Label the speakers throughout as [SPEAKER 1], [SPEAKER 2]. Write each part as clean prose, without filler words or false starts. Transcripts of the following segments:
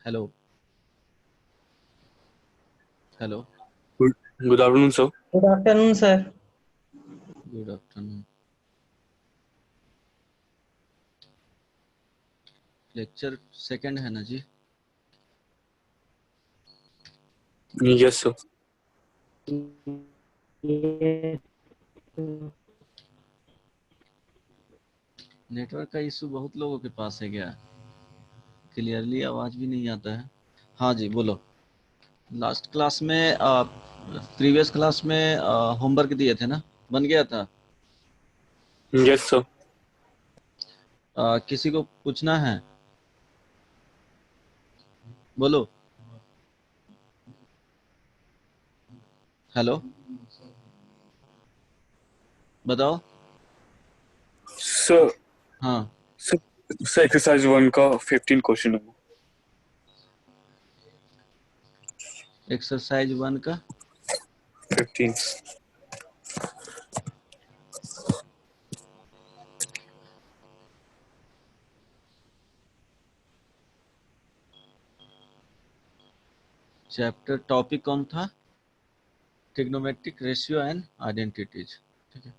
[SPEAKER 1] Hello hello.
[SPEAKER 2] Good, good afternoon, sir.
[SPEAKER 3] Good afternoon sir.
[SPEAKER 1] Good afternoon. Lecture second है ना जी?
[SPEAKER 2] Yes, sir.
[SPEAKER 1] Network का issue बहुत लोगों के पास है क्या? क्लियरली आवाज भी नहीं आता है। हाँ जी बोलो। लास्ट क्लास में प्रीवियस क्लास में होमवर्क दिए थे ना, बन गया था?
[SPEAKER 2] Yes, sir.
[SPEAKER 1] किसी को पूछना है? बोलो। हेलो बताओ।
[SPEAKER 2] Sir,
[SPEAKER 1] हाँ,
[SPEAKER 2] sir, exercise 1 का 15 क्वेश्चन है।
[SPEAKER 1] एक्सरसाइज 1 का
[SPEAKER 2] 15।
[SPEAKER 1] चैप्टर टॉपिक कौन था? Trigonometric ratio and identities. ठीक है।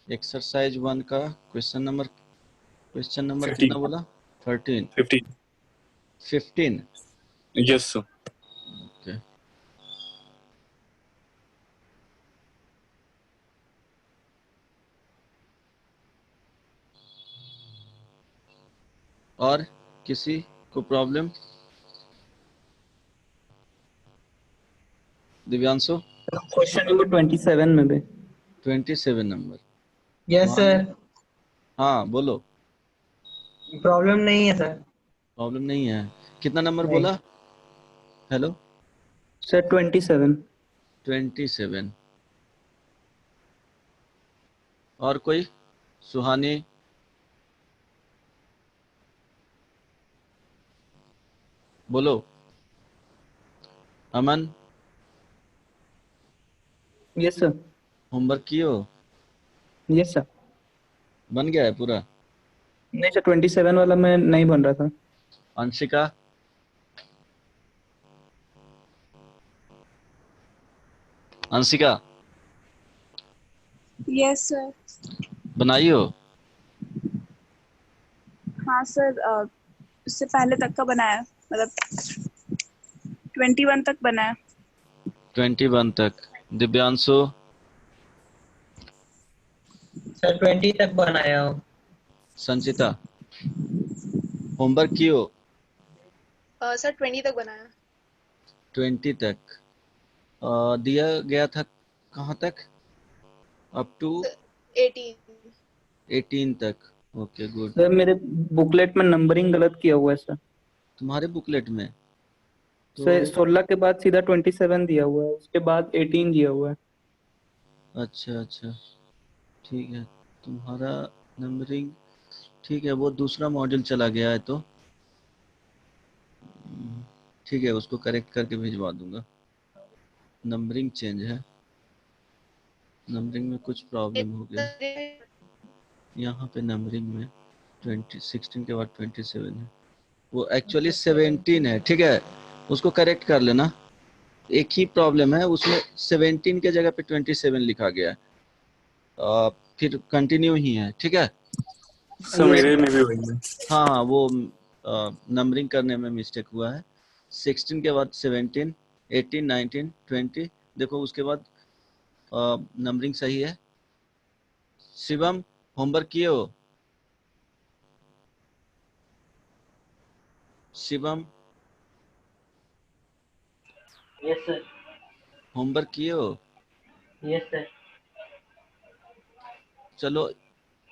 [SPEAKER 1] एक्सरसाइज 1 का क्वेश्चन नंबर
[SPEAKER 2] 15।
[SPEAKER 1] कितना बोला? 13।
[SPEAKER 2] 15।
[SPEAKER 1] 15।
[SPEAKER 2] Yes, sir.
[SPEAKER 1] ओके। और किसी को प्रॉब्लम? दिव्यांशु?
[SPEAKER 3] क्वेश्चन नंबर 27 में भी।
[SPEAKER 1] 27 नंबर।
[SPEAKER 3] यस
[SPEAKER 1] मान लो।
[SPEAKER 3] सर।
[SPEAKER 1] हाँ बोलो।
[SPEAKER 3] प्रॉब्लम नहीं है सर।
[SPEAKER 1] प्रॉब्लम नहीं है। कितना नंबर
[SPEAKER 3] नहीं
[SPEAKER 1] बोला? हेलो।
[SPEAKER 3] सर 27।
[SPEAKER 1] 27। और कोई? सुहानी? बोलो। अमन?
[SPEAKER 3] Yes sir.
[SPEAKER 1] होमवर्क किए हो?
[SPEAKER 3] Yes sir.
[SPEAKER 1] बन गया है पूरा?
[SPEAKER 3] नहीं सर 27 वाला में नहीं बन रहा था।
[SPEAKER 1] अंशिका? Anshika
[SPEAKER 4] yes sir.
[SPEAKER 1] बनाई हो?
[SPEAKER 4] हाँ सर, उससे पहले तक का बनाया, मतलब 21 तक बनाया।
[SPEAKER 1] 21 तक। दिव्यांशु?
[SPEAKER 3] सर 20 तक बनाया हूँ।
[SPEAKER 1] संचिता? होमवर्क किए हो?
[SPEAKER 4] सर 20 तक बनाया।
[SPEAKER 1] 20 तक। दिया गया था कहाँ तक? Up to
[SPEAKER 4] 18।
[SPEAKER 1] 18 तक। Okay good.
[SPEAKER 3] सर मेरे बुकलेट में नंबरिंग गलत किया हुआ है सर।
[SPEAKER 1] तुम्हारे बुकलेट में
[SPEAKER 3] सर
[SPEAKER 1] तो
[SPEAKER 3] 16 के बाद सीधा 27 दिया हुआ है, उसके बाद 18 दिया हुआ है।
[SPEAKER 1] अच्छा अच्छा, ठीक है। तुम्हारा नंबरिंग ठीक है, वो दूसरा मॉड्यूल चला गया है तो ठीक है, उसको करेक्ट करके भिजवा दूंगा। नंबरिंग चेंज है, नंबरिंग में कुछ प्रॉब्लम हो गया। यहाँ पे नंबरिंग में 16 के बाद 27 है, वो एक्चुअली 17 है। ठीक है, उसको करेक्ट कर लेना। एक ही प्रॉब्लम है उसमें, 17 के जगह पे 27 लिखा गया है। फिर कंटिन्यू ही है। ठीक है।
[SPEAKER 2] सर मेरे में भी वही है।
[SPEAKER 1] हाँ हाँ, वो नंबरिंग करने में मिस्टेक हुआ है। 16 के बाद 17, 18, 19, 20, देखो उसके बाद नंबरिंग सही है। शिवम, होमवर्क किए हो? Shivam,
[SPEAKER 3] yes sir.
[SPEAKER 1] होमवर्क किए हो?
[SPEAKER 3] Yes sir.
[SPEAKER 1] चलो,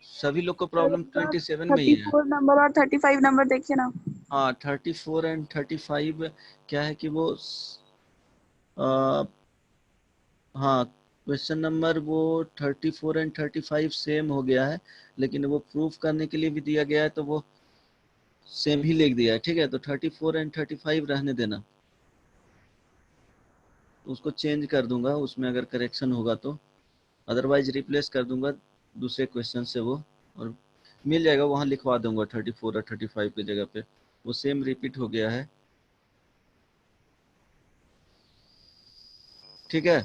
[SPEAKER 1] सभी लोग को प्रॉब्लम 27 में ही है।
[SPEAKER 4] 34 नंबर और 35 नंबर देखिए ना।
[SPEAKER 1] हाँ, 34 एंड 35 क्या है कि वो आ, हाँ, क्वेश्चन नंबर वो 34 एंड 35 सेम हो गया है, लेकिन वो प्रूफ करने के लिए भी दिया गया है तो वो सेम ही लिख दिया है। ठीक है, तो 34 एंड 35 रहने देना, उसको चेंज कर दूंगा उसमें अगर करेक्शन होगा तो, अदरवाइज रिप्लेस कर दूंगा दूसरे क्वेश्चन से वो, और मिल जाएगा, वहाँ लिखवा दूंगा 34 और 35 की जगह पे। वो सेम रिपीट हो गया है, ठीक है।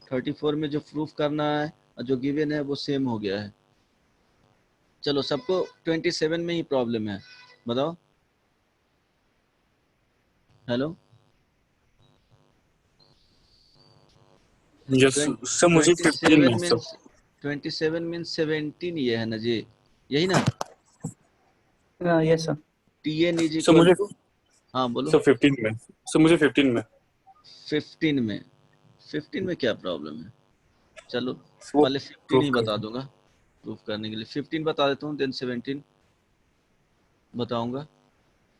[SPEAKER 1] 34 में जो प्रूफ करना है और जो गिवन है वो सेम हो गया है। चलो सबको 27 में ही प्रॉब्लम है, बताओ। हेलो,
[SPEAKER 2] यस सर, मुझे 15
[SPEAKER 1] 27
[SPEAKER 2] में सर।
[SPEAKER 1] मीन्स 27 मीन्स 17 ये है ना जी, यही ना।
[SPEAKER 3] Yes sir.
[SPEAKER 1] Tn is
[SPEAKER 2] sir
[SPEAKER 1] equal
[SPEAKER 2] मुझे
[SPEAKER 1] टू, हाँ बोलो।
[SPEAKER 2] सर 15 में, सर मुझे 15 में
[SPEAKER 1] 15 में, 15 में क्या प्रॉब्लम है? चलो
[SPEAKER 2] वो
[SPEAKER 1] पहले 15
[SPEAKER 2] प्रूफ
[SPEAKER 1] ही
[SPEAKER 2] कर।
[SPEAKER 1] बता दूंगा प्रूफ करने के लिए। 15 बता देता हूँ, देन 17 बताऊंगा।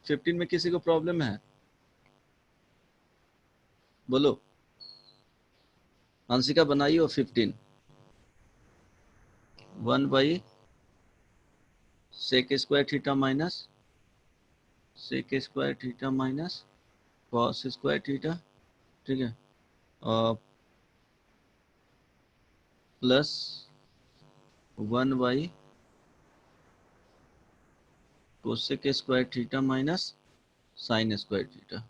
[SPEAKER 1] 15 में किसी को प्रॉब्लम है? बोलो, हंसिका बनाई हो 15। 1 by sec square theta minus sec square theta minus cos square theta, ठीक है, और plus 1 by cosec square theta minus sine square theta.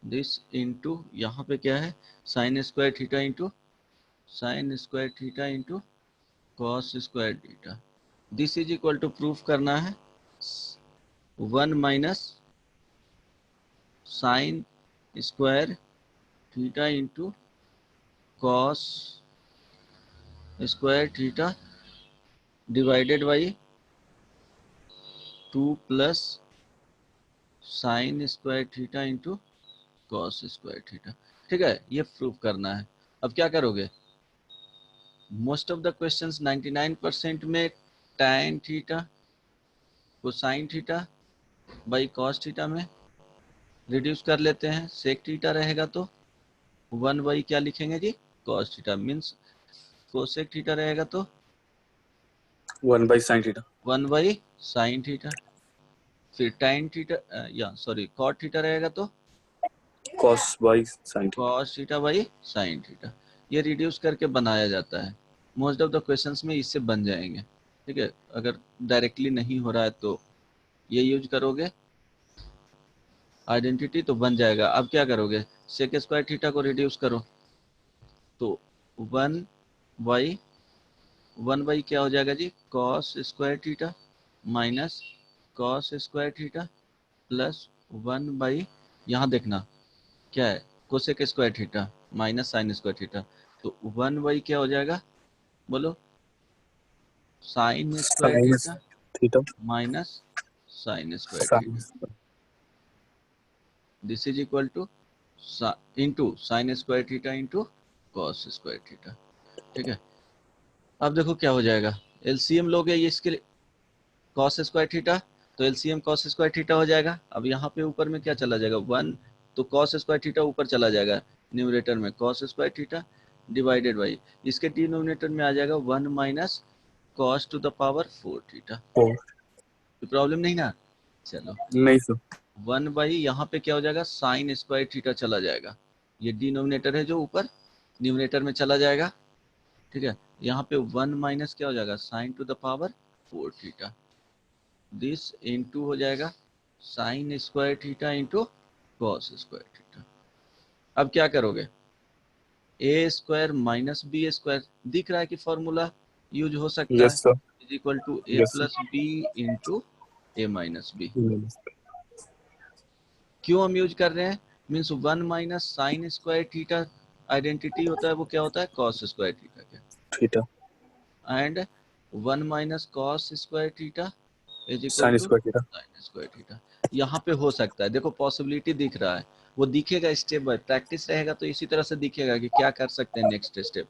[SPEAKER 1] This into यहाँ पे क्या है, sine square theta into cos square theta. This is equal to, proof करना है 1 minus sine square theta into cos square theta divided by 2 plus sine square theta into cos square theta. ठीक है, ये proof करना है। अब क्या करोगे, मोस्ट ऑफ द क्वेश्चंस 99% में tan थीटा को sine theta by cos theta में रिड्यूस कर लेते हैं। सेक थीटा रहेगा तो 1 बाई क्या लिखेंगे जी, cos theta, means cosec theta रहेगा तो
[SPEAKER 2] 1 by sine theta.
[SPEAKER 1] 1 by sine theta. फिर tan थीटा या सॉरी कॉट थीटा रहेगा तो
[SPEAKER 2] cos by sine theta.
[SPEAKER 1] Cos theta by sine theta. ये रिड्यूस करके बनाया जाता है। मोस्ट ऑफ द क्वेश्चंस में इससे बन जाएंगे। ठीक है, अगर डायरेक्टली नहीं हो रहा है तो ये यूज करोगे आइडेंटिटी तो बन जाएगा। अब क्या करोगे, सेक स्क्वायर थीटा को रिड्यूस करो तो 1 बाई क्या हो जाएगा जी, cos square theta minus cos square theta plus 1 by, यहाँ देखना क्या है, cosec square theta minus sine square theta, तो 1 बाई क्या हो जाएगा, बोलो, sine square
[SPEAKER 2] sine
[SPEAKER 1] theta
[SPEAKER 2] theta
[SPEAKER 1] minus sine square
[SPEAKER 2] sine.
[SPEAKER 1] Theta. This is equal to into sine square theta into cos square theta. ठीक है, अब देखो क्या हो जाएगा, एलसीएम लोगे ये इसके लिए कॉस स्क्वायर थीटा, तो एलसीएम कॉस स्क्वायर थीटा हो जाएगा। अब यहाँ पे ऊपर में क्या चला जाएगा 1, तो कॉस स्क्वायर थीटा ऊपर चला जाएगा न्यूमरेटर में, cos square theta divided by इसके डिनोमिनेटर में आ जाएगा 1 minus cos to the power 4 theta. Problem नहीं ना। चलो
[SPEAKER 2] नहीं सर।
[SPEAKER 1] 1 बाई यहाँ पे क्या हो जाएगा, साइन स्क्वायर थीटा चला जाएगा, ये डिनोमिनेटर है जो ऊपर न्यूमरेटर में चला जाएगा। ठीक है, यहाँ पे 1 माइनस क्या हो जाएगा, sine to the power 4 theta. This into हो जाएगा sine square theta into cos square theta. अब क्या करोगे, A square minus B square, दिख रहा है कि फॉर्मूला यूज हो सकता है,
[SPEAKER 2] yes sir.
[SPEAKER 1] Is equal to A
[SPEAKER 2] yes
[SPEAKER 1] plus B into A minus B.
[SPEAKER 2] Sir.
[SPEAKER 1] क्यों हम यूज कर रहे हैं, means 1 minus sine square theta identity होता है, वो क्या होता है, कॉस स्क्वायर थीटा का,
[SPEAKER 2] theta
[SPEAKER 1] and 1 minus cos square theta is equal
[SPEAKER 2] sign
[SPEAKER 1] to
[SPEAKER 2] square theta.
[SPEAKER 1] Sign square theta. यहाँ पे हो सकता है, देखो पॉसिबिलिटी दिख रहा है, वो दिखेगा स्टेप बाय प्रैक्टिस रहेगा तो इसी तरह से दिखेगा कि क्या कर सकते हैं नेक्स्ट स्टेप।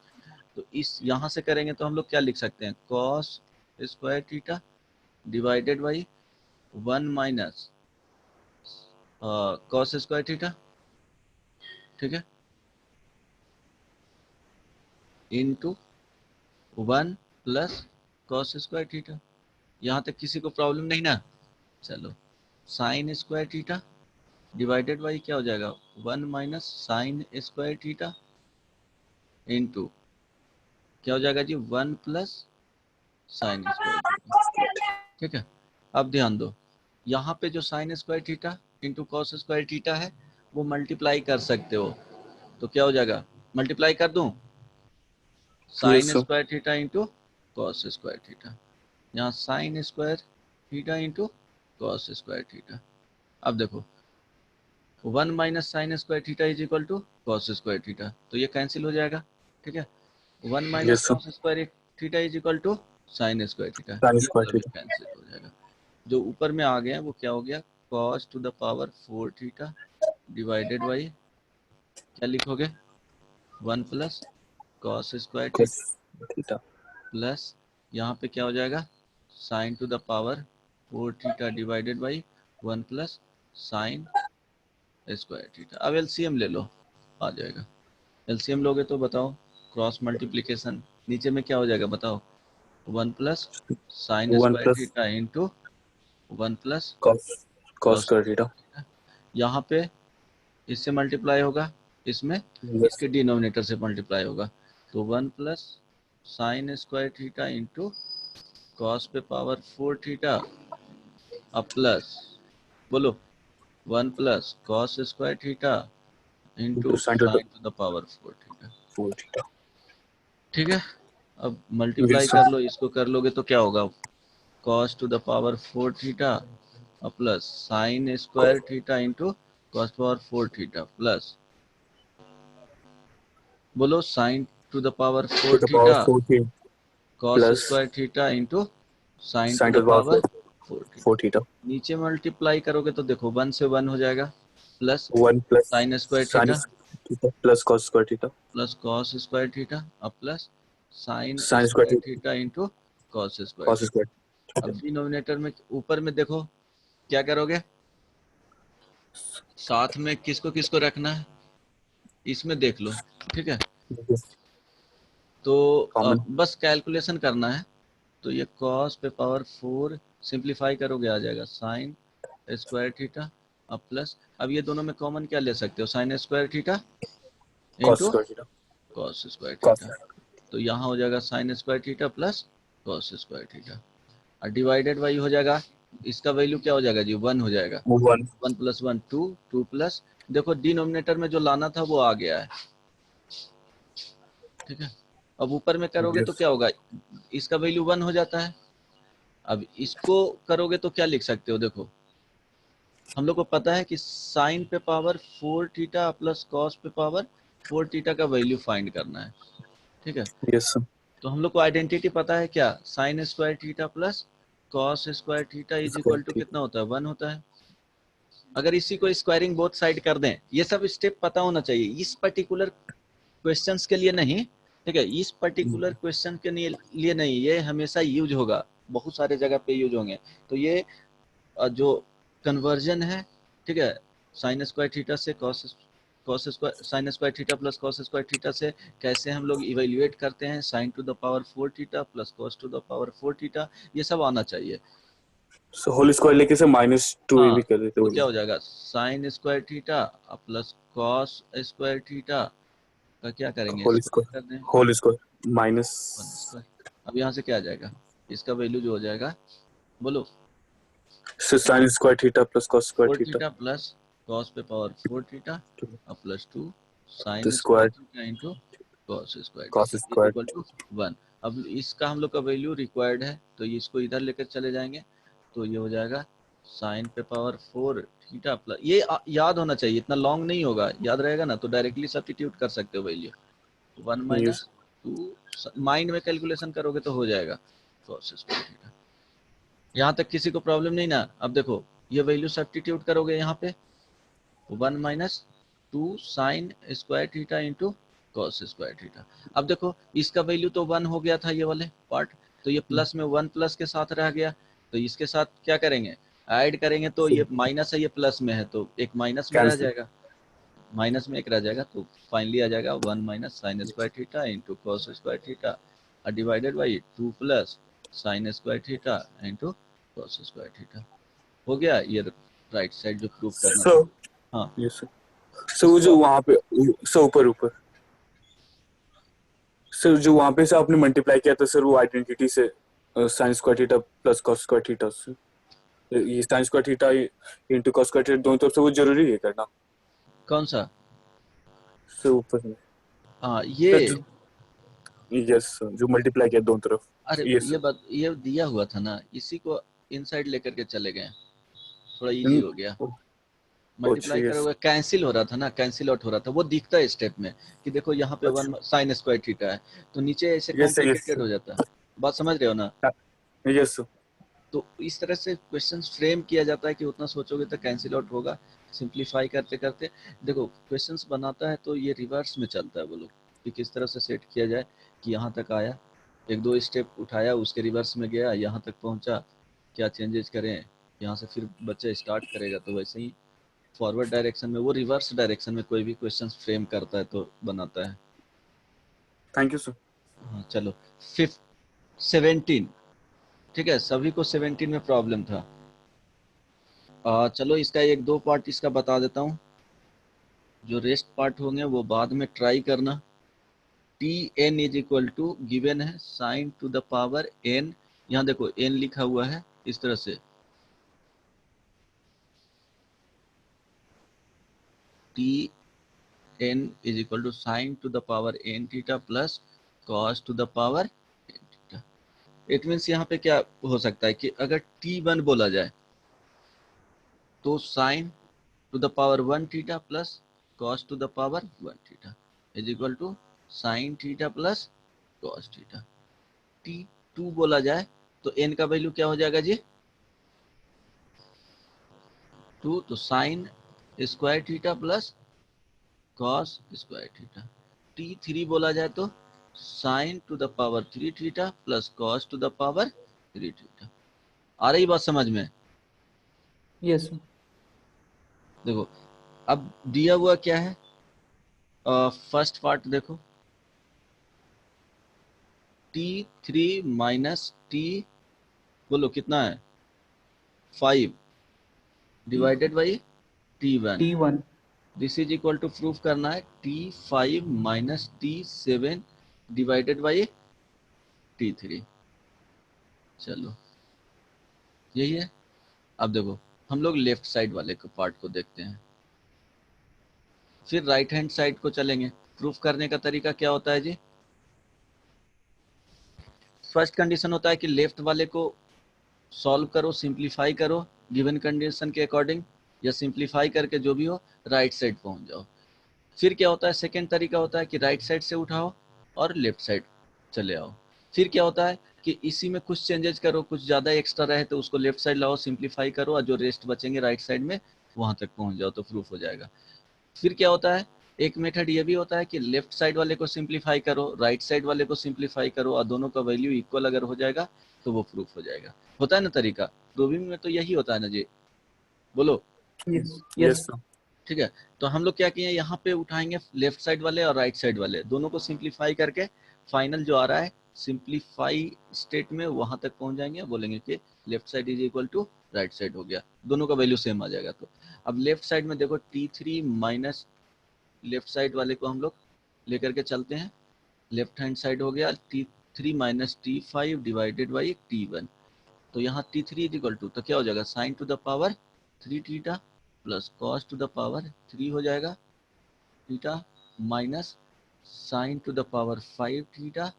[SPEAKER 1] तो इस यहाँ से करेंगे तो हम लोग क्या लिख सकते हैं, cos square theta divided by 1 minus cos square theta, ठीक है, into 1 plus cos square theta. यहाँ तक किसी को प्रॉब्लम नहीं ना। चलो sign square theta divided by क्या हो जाएगा, 1 minus sine square theta into क्या हो जाएगा जी, 1 प्लस साइन स्क्वायर थीटा। ठीक है, अब ध्यान दो, यहाँ पे जो sign square theta into cos square theta है वो मल्टीप्लाई कर सकते हो। तो क्या हो जाएगा, मल्टीप्लाई कर दूं, sine
[SPEAKER 2] sir.
[SPEAKER 1] Square theta into cos square theta, यहाँ sine square theta into cos square theta. अब देखो 1 minus sine square theta is equal to cos square theta, तो ये कैंसिल हो जाएगा, ठीक है। 1 minus
[SPEAKER 2] Yes, sir.
[SPEAKER 1] Cos square theta is equal to sine square theta,
[SPEAKER 2] Sin
[SPEAKER 1] ये
[SPEAKER 2] square
[SPEAKER 1] वाला भी
[SPEAKER 2] theta.
[SPEAKER 1] कैंसिल हो जाएगा। जो ऊपर में आ गया वो क्या हो गया, cos to the power 4 theta divided by क्या लिखोगे, 1 plus cos square
[SPEAKER 2] Cos
[SPEAKER 1] theta
[SPEAKER 2] theta.
[SPEAKER 1] Plus यहाँ पे क्या हो जाएगा, sine to the power 4 theta divided by 1 plus sine square theta. अब एलसीएम ले लो, आ जाएगा। एलसीएम लोगे तो बताओ, क्रॉस मल्टीप्लिकेशन नीचे में क्या हो जाएगा बताओ, 1 plus sign
[SPEAKER 2] 1
[SPEAKER 1] square
[SPEAKER 2] plus
[SPEAKER 1] theta into 1 plus
[SPEAKER 2] cos
[SPEAKER 1] cos
[SPEAKER 2] square theta.
[SPEAKER 1] यहाँ पे इससे मल्टीप्लाई होगा, इसमें
[SPEAKER 2] Yes.
[SPEAKER 1] इसके डिनोमिनेटर से मल्टीप्लाई होगा, तो 1 plus sine square theta into cos पे पावर 4 थीटा अब प्लस बोलो 1 plus cos square theta into
[SPEAKER 2] Into sin to the
[SPEAKER 1] sign to the power 4 theta,
[SPEAKER 2] 4 theta.
[SPEAKER 1] ठीक है। अब मल्टीप्लाई
[SPEAKER 2] Yes, sir.
[SPEAKER 1] कर लो, इसको कर लोगे तो क्या होगा, cos to the power 4 theta plus sine square theta into cos power 4 theta plus बोलो sine to the power
[SPEAKER 2] To
[SPEAKER 1] 4
[SPEAKER 2] the power
[SPEAKER 1] theta
[SPEAKER 2] 4 theta
[SPEAKER 1] cos
[SPEAKER 2] plus
[SPEAKER 1] square theta into sine to
[SPEAKER 2] sin
[SPEAKER 1] the
[SPEAKER 2] to the power
[SPEAKER 1] power
[SPEAKER 2] 4
[SPEAKER 1] 4 theta.
[SPEAKER 2] 4 theta.
[SPEAKER 1] नीचे multiply करोगे तो देखो 1 से 1 हो जाएगा, plus
[SPEAKER 2] 1 plus
[SPEAKER 1] sine square
[SPEAKER 2] sin
[SPEAKER 1] theta
[SPEAKER 2] theta plus cos square theta.
[SPEAKER 1] Plus cos square theta अब plus sine
[SPEAKER 2] Sin square
[SPEAKER 1] square
[SPEAKER 2] theta.
[SPEAKER 1] Theta into cos square
[SPEAKER 2] Cos
[SPEAKER 1] theta.
[SPEAKER 2] square
[SPEAKER 1] अब
[SPEAKER 2] theta.
[SPEAKER 1] Denominator में ऊपर में देखो क्या करोगे, साथ में किसको किसको रखना है इसमें देख लो, ठीक है।
[SPEAKER 2] Yes.
[SPEAKER 1] तो
[SPEAKER 2] Common.
[SPEAKER 1] बस कैलकुलेशन करना है, तो ये कॉस पे पावर 4 सिंप्लीफाई करोगे आ जाएगा साइन स्क्वायर थीटा अब प्लस, अब ये दोनों में कॉमन क्या ले सकते हो, sign square theta
[SPEAKER 2] Cos
[SPEAKER 1] into
[SPEAKER 2] square theta.
[SPEAKER 1] Cos square
[SPEAKER 2] Cos.
[SPEAKER 1] Theta, तो यहाँ हो जाएगा sine square theta plus cos square theta और डिवाइडेड बाई हो जाएगा, इसका वैल्यू क्या हो जाएगा जी 1 हो जाएगा,
[SPEAKER 2] 1.
[SPEAKER 1] 1 प्लस 1 2, 2 प्लस देखो डिनोमिनेटर में जो लाना था वो आ गया है, ठीक है। अब ऊपर में करोगे तो
[SPEAKER 2] Yes.
[SPEAKER 1] क्या होगा, इसका वैल्यू 1 हो जाता है। अब इसको करोगे तो क्या लिख सकते हो, देखो हम लोग को पता है कि साइन पे पावर 4 थीटा प्लस कॉस पे पावर 4 थीटा का वैल्यू फाइंड करना है, ठीक है।
[SPEAKER 2] Yes, sir.
[SPEAKER 1] तो हम लोग को आइडेंटिटी पता है क्या, sine square theta plus cos square theta is equal to कितना होता है 1 होता है। अगर इसी को स्क्वायरिंग बोथ साइड कर दें, ये सब स्टेप पता होना चाहिए, इस पर्टिकुलर क्वेश्चंस के लिए नहीं, ठीक है, इस पर्टिकुलर क्वेश्चन के लिए नहीं, ये हमेशा यूज होगा, बहुत सारे जगह पे यूज होंगे। तो ये जो कन्वर्जन है, ठीक है, साइन स्क्वायर थीटा से cos square sine square theta plus cos square theta से कैसे हम लोग इवेल्युएट करते हैं sign to the power 4 theta plus cos to the power 4 theta, ये सब आना चाहिए।
[SPEAKER 2] So whole square लेके से -2a
[SPEAKER 1] हाँ,
[SPEAKER 2] भी कर देते
[SPEAKER 1] तो
[SPEAKER 2] हो.
[SPEAKER 1] क्या हो जाएगा sine square theta plus cos square theta का क्या करेंगे,
[SPEAKER 2] Whole
[SPEAKER 1] स्क्वायर
[SPEAKER 2] square.
[SPEAKER 1] कर दें
[SPEAKER 2] Whole square.
[SPEAKER 1] 1
[SPEAKER 2] Minus.
[SPEAKER 1] स्क्वायर। अब यहाँ से क्या आ जाएगा, इसका वैल्यू जो हो जाएगा बोलो
[SPEAKER 2] So sin square theta plus cos square
[SPEAKER 1] 4
[SPEAKER 2] theta.
[SPEAKER 1] Theta plus cos पे power 4 theta plus 2
[SPEAKER 2] The
[SPEAKER 1] sine square
[SPEAKER 2] square
[SPEAKER 1] theta into cos square
[SPEAKER 2] cos
[SPEAKER 1] theta is
[SPEAKER 2] square.
[SPEAKER 1] Equal to 1। अब इसका हम लोग का वैल्यू रिक्वायर्ड है तो इसको इधर लेकर चले जाएंगे, तो ये हो जाएगा साइन पे पावर 4 थीटा प्लस, ये याद होना चाहिए, इतना लॉन्ग नहीं होगा, याद रहेगा ना तो डायरेक्टली सब्स्टिट्यूट कर सकते हो वैल्यू 1
[SPEAKER 2] Yes.
[SPEAKER 1] माइनस 2, माइंड में कैलकुलेशन करोगे तो हो जाएगा कॉस स्क्वायर थीटा। यहाँ तक किसी को प्रॉब्लम नहीं ना। अब देखो ये वैल्यू सब्स्टिट्यूट करोगे यहाँ पे 1 minus 2 sign square theta into cos square theta. अब देखो इसका वैल्यू तो 1 हो गया था ये वाले पार्ट, तो ये प्लस में 1 प्लस के साथ रह गया, तो इसके साथ क्या करेंगे ऐड करेंगे, तो ये माइनस है ये प्लस में है तो एक माइनस में रह
[SPEAKER 2] Cancel.
[SPEAKER 1] जाएगा, माइनस में एक रह जाएगा, तो फाइनली आ जाएगा 1 minus sine square theta into cos square theta divided by 2 plus sine square theta into cos square theta. हो गया ये राइट साइड जो प्रूव करना
[SPEAKER 2] So.
[SPEAKER 1] था। हाँ
[SPEAKER 2] Yes, sir. So वो जो वहाँ पे so ऊपर सर जो वहाँ पे से आपने मल्टीप्लाई किया था सर वो आइडेंटिटी से sign square theta plus cos square theta से, ये sign square theta into cos square theta दोनों तरफ से वो जरूरी है करना.
[SPEAKER 1] कौन सा?
[SPEAKER 2] से ऊपर में
[SPEAKER 1] हाँ
[SPEAKER 2] सर,
[SPEAKER 1] ये,
[SPEAKER 2] जो यस सर, जो मल्टीप्लाई किया दोनों तरफ।
[SPEAKER 1] अरे
[SPEAKER 2] ये
[SPEAKER 1] ये
[SPEAKER 2] सर
[SPEAKER 1] बात, ये दिया हुआ था ना, इसी को इनसाइड लेकर के चले गए, थोड़ा इजी हो गया।
[SPEAKER 2] अच्छा
[SPEAKER 1] मल्टीप्लाई
[SPEAKER 2] यस
[SPEAKER 1] करोगे, कैंसिल हो रहा था ना, कैंसिल आउट हो रहा था, वो दिखता है स्टेप में कि देखो यहाँ पे
[SPEAKER 2] अच्छा
[SPEAKER 1] 1 साइन स्क्वायर थीटा है, तो नीचे ऐसे
[SPEAKER 2] यस सर यस
[SPEAKER 1] कॉम्प्लिकेटेड हो जाता है। बात समझ रहे हो ना?
[SPEAKER 2] Sir yes sir.
[SPEAKER 1] तो इस तरह से क्वेश्चंस फ्रेम किया जाता है कि उतना सोचोगे तो कैंसिल आउट होगा, सिंप्लीफाई करते करते। देखो क्वेश्चंस बनाता है तो ये रिवर्स में चलता है, वो लोग कि किस तरह से सेट किया जाए कि यहाँ तक आया, एक दो स्टेप उठाया, उसके रिवर्स में गया, यहाँ तक पहुँचा, क्या चेंजेस करें, यहाँ से फिर बच्चा स्टार्ट करेगा। तो वैसे ही फॉरवर्ड डायरेक्शन में, वो रिवर्स डायरेक्शन में कोई भी क्वेश्चन फ्रेम करता है तो बनाता है।
[SPEAKER 2] Thank you sir.
[SPEAKER 1] हाँ चलो, 17, ठीक है, सभी को 17 में प्रॉब्लम था। चलो इसका एक दो पार्ट इसका बता देता हूँ, जो रेस्ट पार्ट होंगे वो बाद में ट्राई करना। T N is equal to given है sine to the power N, यहाँ देखो एन लिखा हुआ है इस तरह से, T N is equal to sine to the power N theta plus cos to the power N theta. It means यहाँ पे क्या हो सकता है कि अगर T1 बोला जाए तो sine to the power 1 theta plus cos to the power 1 theta is equal to sine theta plus cos theta. T2 बोला जाए तो n का वैल्यू क्या हो जाएगा जी? 2, तो sine square theta plus cos square theta. T3 बोला जाए तो sine to the power 3 theta plus cos to the power 3 theta. आ रही बात समझ में?
[SPEAKER 3] Yes sir.
[SPEAKER 1] देखो अब दिया हुआ क्या है, फर्स्ट पार्ट देखो, T3 माइनस टी, बोलो कितना है, 5 divided by T1।
[SPEAKER 3] T1
[SPEAKER 1] this is equal to proof करना है T5 minus T7 divided by T3। चलो यही है। अब देखो हम लोग लेफ्ट साइड वाले को पार्ट को देखते हैं, फिर राइट हैंड साइड को चलेंगे। प्रूफ करने का तरीका क्या होता है जी? फर्स्ट कंडीशन होता है कि लेफ्ट वाले को सॉल्व करो, सिंप्लीफाई करो गिवन कंडीशन के अकॉर्डिंग, या सिंप्लीफाई करके जो भी हो राइट साइड पहुंच जाओ। फिर क्या होता है, सेकेंड तरीका होता है कि राइट साइड से उठाओ और लेफ्ट साइड चले आओ। फिर क्या होता है कि इसी में कुछ चेंजेस करो, कुछ ज़्यादा एक्स्ट्रा रहे तो उसको लेफ्ट साइड लाओ, सिंप्लीफाई करो, और जो रेस्ट बचेंगे राइट साइड में वहां तक पहुंच जाओ तो प्रूफ हो जाएगा। फिर क्या होता है, एक मेथड ये भी होता है कि लेफ्ट साइड वाले को सिंप्लीफाई करो, राइट साइड वाले को सिंप्लीफाई करो, और दोनों का वैल्यू इक्वल अगर हो जाएगा तो वो प्रूफ हो जाएगा। होता है ना तरीका, प्रूविंग में तो यही होता है ना जी, बोलो।
[SPEAKER 3] यस
[SPEAKER 2] यस
[SPEAKER 3] यस
[SPEAKER 2] सर
[SPEAKER 1] ठीक है, तो हम लोग क्या किए, यहाँ पे उठाएंगे लेफ्ट साइड वाले और राइट साइड वाले दोनों को सिंप्लीफाई करके फाइनल जो आ रहा है सिंप्लीफाई स्टेट में वहां तक पहुंच जाएंगे, बोलेंगे कि left side is equal to right side हो गया, दोनों का वैल्यू सेम आ जाएगा। तो अब लेफ्ट साइड में देखो T3 माइनस, लेफ्ट साइड वाले को हम लोग लेकर के चलते हैं, लेफ्ट हैंड साइड हो गया T3 minus T5 divided by T1। तो यहाँ T3 इज इक्वल टू, तो क्या हो जाएगा, sine to the power 3 theta plus cos to the power 3 हो जाएगा theta, minus sine to the power 5 theta